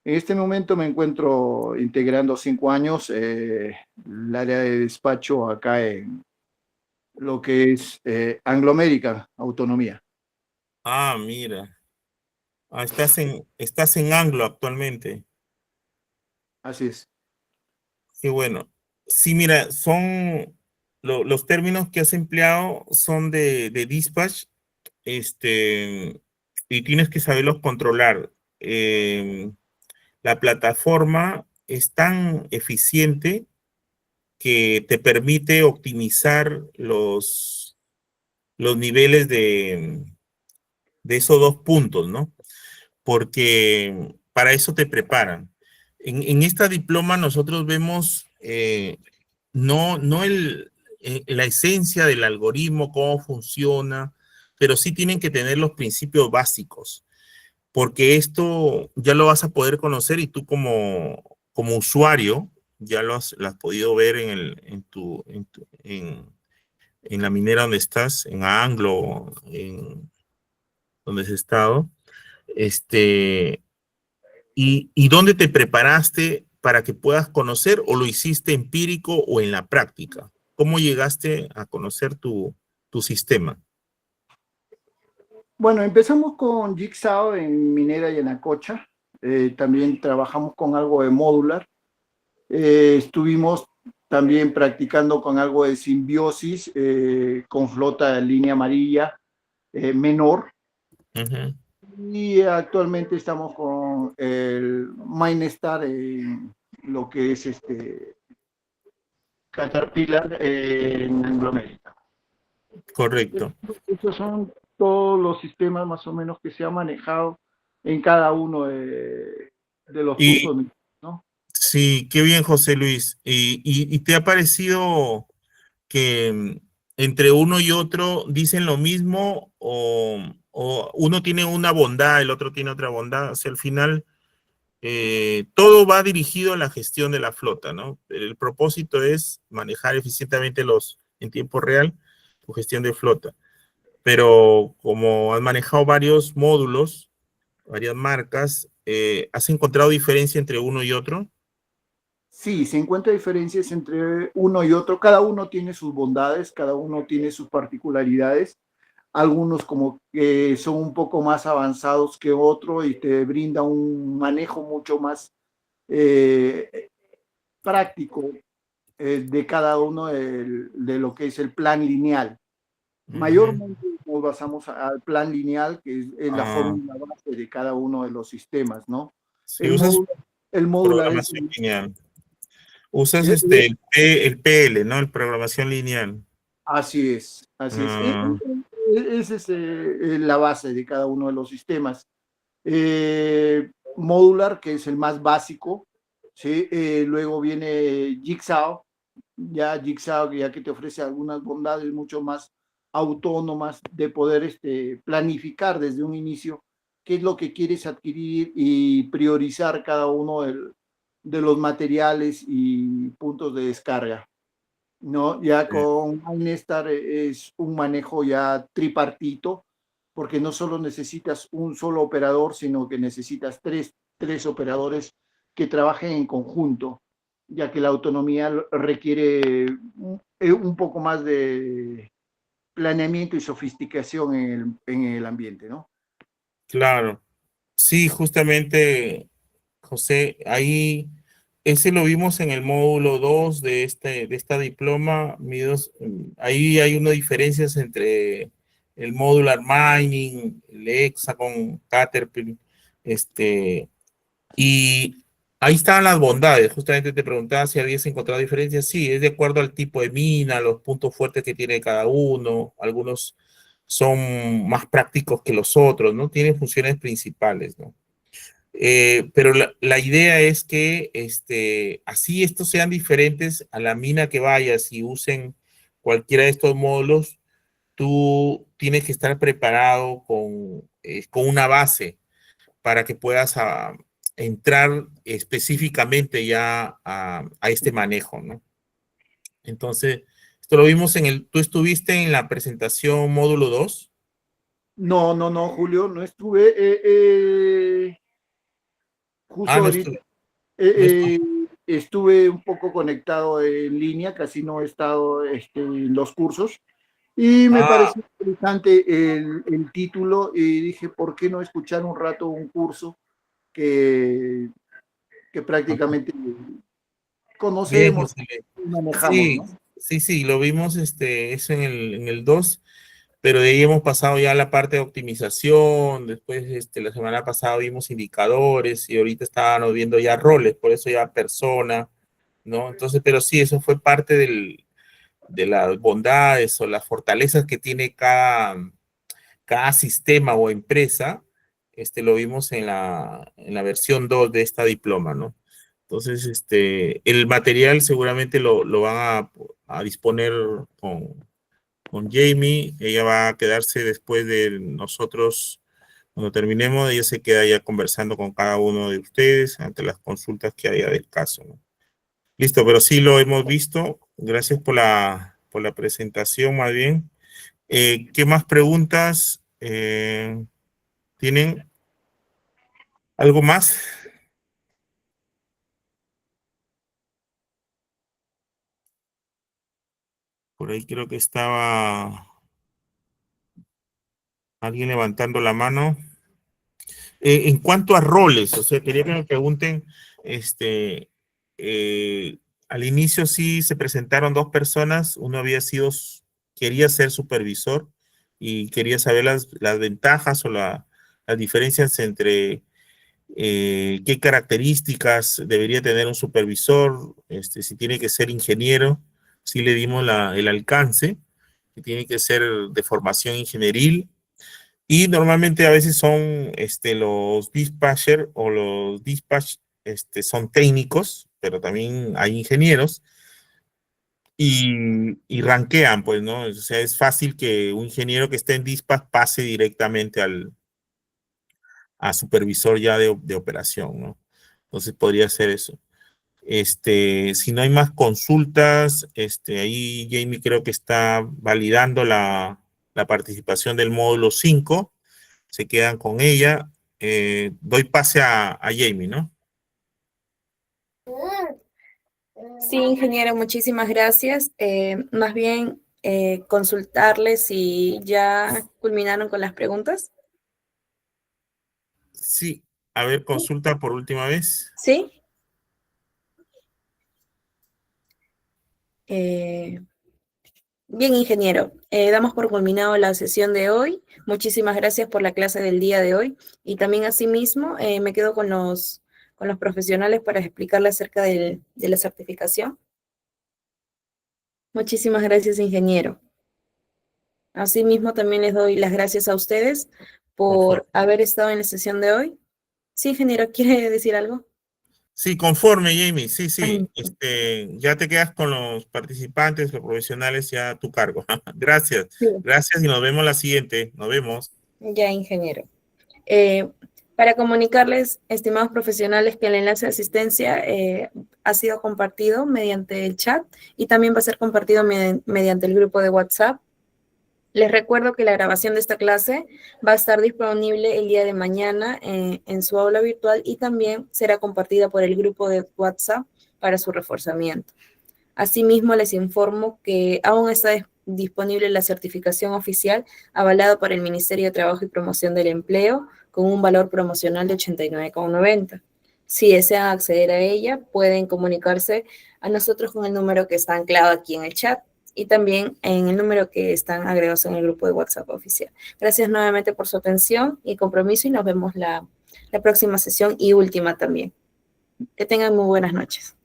En este momento me encuentro integrando 5 años el área de despacho acá en lo que es Anglo American, Autonomía. Ah, mira. Ah, estás en Anglo actualmente. Así es. Qué bueno. Sí, mira, los términos que has empleado son de dispatch, y tienes que saberlos controlar. La plataforma es tan eficiente que te permite optimizar los niveles de esos dos puntos, ¿no? Porque para eso te preparan. En esta diploma nosotros vemos no la esencia del algoritmo, cómo funciona, pero sí tienen que tener los principios básicos, porque esto ya lo vas a poder conocer y tú como usuario ya lo has podido ver en la minera donde estás, en Anglo, donde has estado. ¿Y dónde te preparaste para que puedas conocer, o lo hiciste empírico o en la práctica? ¿Cómo llegaste a conocer tu sistema? Bueno, empezamos con Jigsaw en Minera y en Acocha. También trabajamos con algo de Modular. Estuvimos también practicando con algo de simbiosis, con flota de línea amarilla menor. Uh-huh. Y actualmente estamos con el Minestar en lo que es Caterpillar en Anglo American. Correcto. Estos son todos los sistemas más o menos que se han manejado en cada uno de los puntos, ¿no? Sí, qué bien, José Luis. ¿Y te ha parecido que entre uno y otro dicen lo mismo, o uno tiene una bondad, el otro tiene otra bondad? O sea, al final todo va dirigido a la gestión de la flota, ¿no? El propósito es manejar eficientemente en tiempo real tu gestión de flota. Pero como has manejado varios módulos, varias marcas, ¿has encontrado diferencia entre uno y otro? Sí, se encuentran diferencias entre uno y otro. Cada uno tiene sus bondades, cada uno tiene sus particularidades. Algunos como que son un poco más avanzados que otro y te brinda un manejo mucho más práctico de cada uno de lo que es el plan lineal. Mayormente nos basamos al plan lineal, que es la fórmula base de cada uno de los sistemas, ¿no? Sí, usas El módulo es... programación lineal. Usas el PL, ¿no? El programación lineal. Así es, así es. Esa es la base de cada uno de los sistemas. Modular, que es el más básico, ¿sí? Luego viene Jigsaw, ya que te ofrece algunas bondades mucho más autónomas de poder planificar desde un inicio qué es lo que quieres adquirir y priorizar cada uno de los materiales y puntos de descarga, ¿no? Ya con Nestar es un manejo ya tripartito, porque no solo necesitas un solo operador, sino que necesitas tres operadores que trabajen en conjunto, ya que la autonomía requiere un poco más de planeamiento y sofisticación en el ambiente, ¿no? Claro. Sí, justamente, José, ahí ese lo vimos en el módulo 2 de esta diploma. Ahí hay unas diferencias entre el modular mining, el Hexagon, Caterpillar, y ahí estaban las bondades. Justamente te preguntaba si habías encontrado diferencias. Sí, es de acuerdo al tipo de mina, los puntos fuertes que tiene cada uno. Algunos son más prácticos que los otros, ¿no? Tienen funciones principales, ¿no? Pero la idea es que así estos sean diferentes a la mina que vayas y usen cualquiera de estos módulos, tú tienes que estar preparado con una base para que puedas entrar específicamente ya a este manejo, ¿no? Entonces, esto lo vimos tú estuviste en la presentación módulo 2. No, Julio, no estuve. Ah, Justo no ahorita estuve. No estuve. estuve un poco conectado en línea, casi no he estado en los cursos. Y me Ah, pareció interesante el título y dije, ¿por qué no escuchar un rato un curso que, que prácticamente bien, conocemos José. y manejamos, Sí, ¿no? sí, lo vimos eso en el 2, pero de ahí hemos pasado ya a la parte de optimización. Después, la semana pasada vimos indicadores y ahorita estábamos viendo ya roles, por eso ya persona, ¿no? Entonces, pero sí, eso fue parte de las bondades o las fortalezas que tiene cada sistema o empresa. Lo vimos en la versión 2 de esta diploma, ¿no? Entonces, el material seguramente lo van a disponer con Jamie. Ella va a quedarse después de nosotros, cuando terminemos, ella se queda ya conversando con cada uno de ustedes ante las consultas que haya del caso, ¿no? Listo, pero sí lo hemos visto. Gracias por la presentación, más bien. ¿Qué más preguntas tienen? ¿Algo más? Por ahí creo que estaba alguien levantando la mano. En cuanto a roles, o sea, quería que me pregunten, al inicio sí se presentaron dos personas, uno quería ser supervisor y quería saber las ventajas o las diferencias entre qué características debería tener un supervisor, si tiene que ser ingeniero, sí le dimos el alcance, que tiene que ser de formación ingenieril, y normalmente a veces son los dispatcher o los dispatch son técnicos, pero también hay ingenieros y ranquean, pues, ¿no? O sea, es fácil que un ingeniero que esté en dispatch pase directamente a supervisor ya de operación, ¿no? Entonces podría ser eso. Si no hay más consultas, ahí Jamie creo que está validando la participación del módulo 5. Se quedan con ella. Doy pase a Jamie, ¿no? Sí, ingeniero, muchísimas gracias. Más bien, consultarles si ya culminaron con las preguntas. Sí. A ver, consulta por última vez. ¿Sí? Bien, ingeniero, damos por culminado la sesión de hoy. Muchísimas gracias por la clase del día de hoy. Y también asimismo me quedo con los profesionales para explicarle acerca de la certificación. Muchísimas gracias, ingeniero. Asimismo, también les doy las gracias a ustedes Por favor. por haber estado en la sesión de hoy. Sí, ingeniero, ¿quiere decir algo? Sí, conforme, Jamie. Sí, sí. Ujú. Ya te quedas con los participantes, los profesionales, ya a tu cargo. Gracias. Sí, Gracias y nos vemos la siguiente. Nos vemos. ya, ingeniero. Eh, para comunicarles, estimados profesionales, que el enlace de asistencia ha sido compartido mediante el chat y también va a ser compartido mediante el grupo de WhatsApp. Les recuerdo que la grabación de esta clase va a estar disponible el día de mañana en su aula virtual y también será compartida por el grupo de WhatsApp para su reforzamiento. Asimismo, les informo que aún está disponible la certificación oficial avalada por el Ministerio de Trabajo y Promoción del Empleo con un valor promocional de 89,90. Si desean acceder a ella, pueden comunicarse a nosotros con el número que está anclado aquí en el chat y también en el número que están agregados en el grupo de WhatsApp oficial. Gracias nuevamente por su atención y compromiso y nos vemos la próxima sesión y última también. Que tengan muy buenas noches.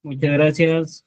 Muchas gracias.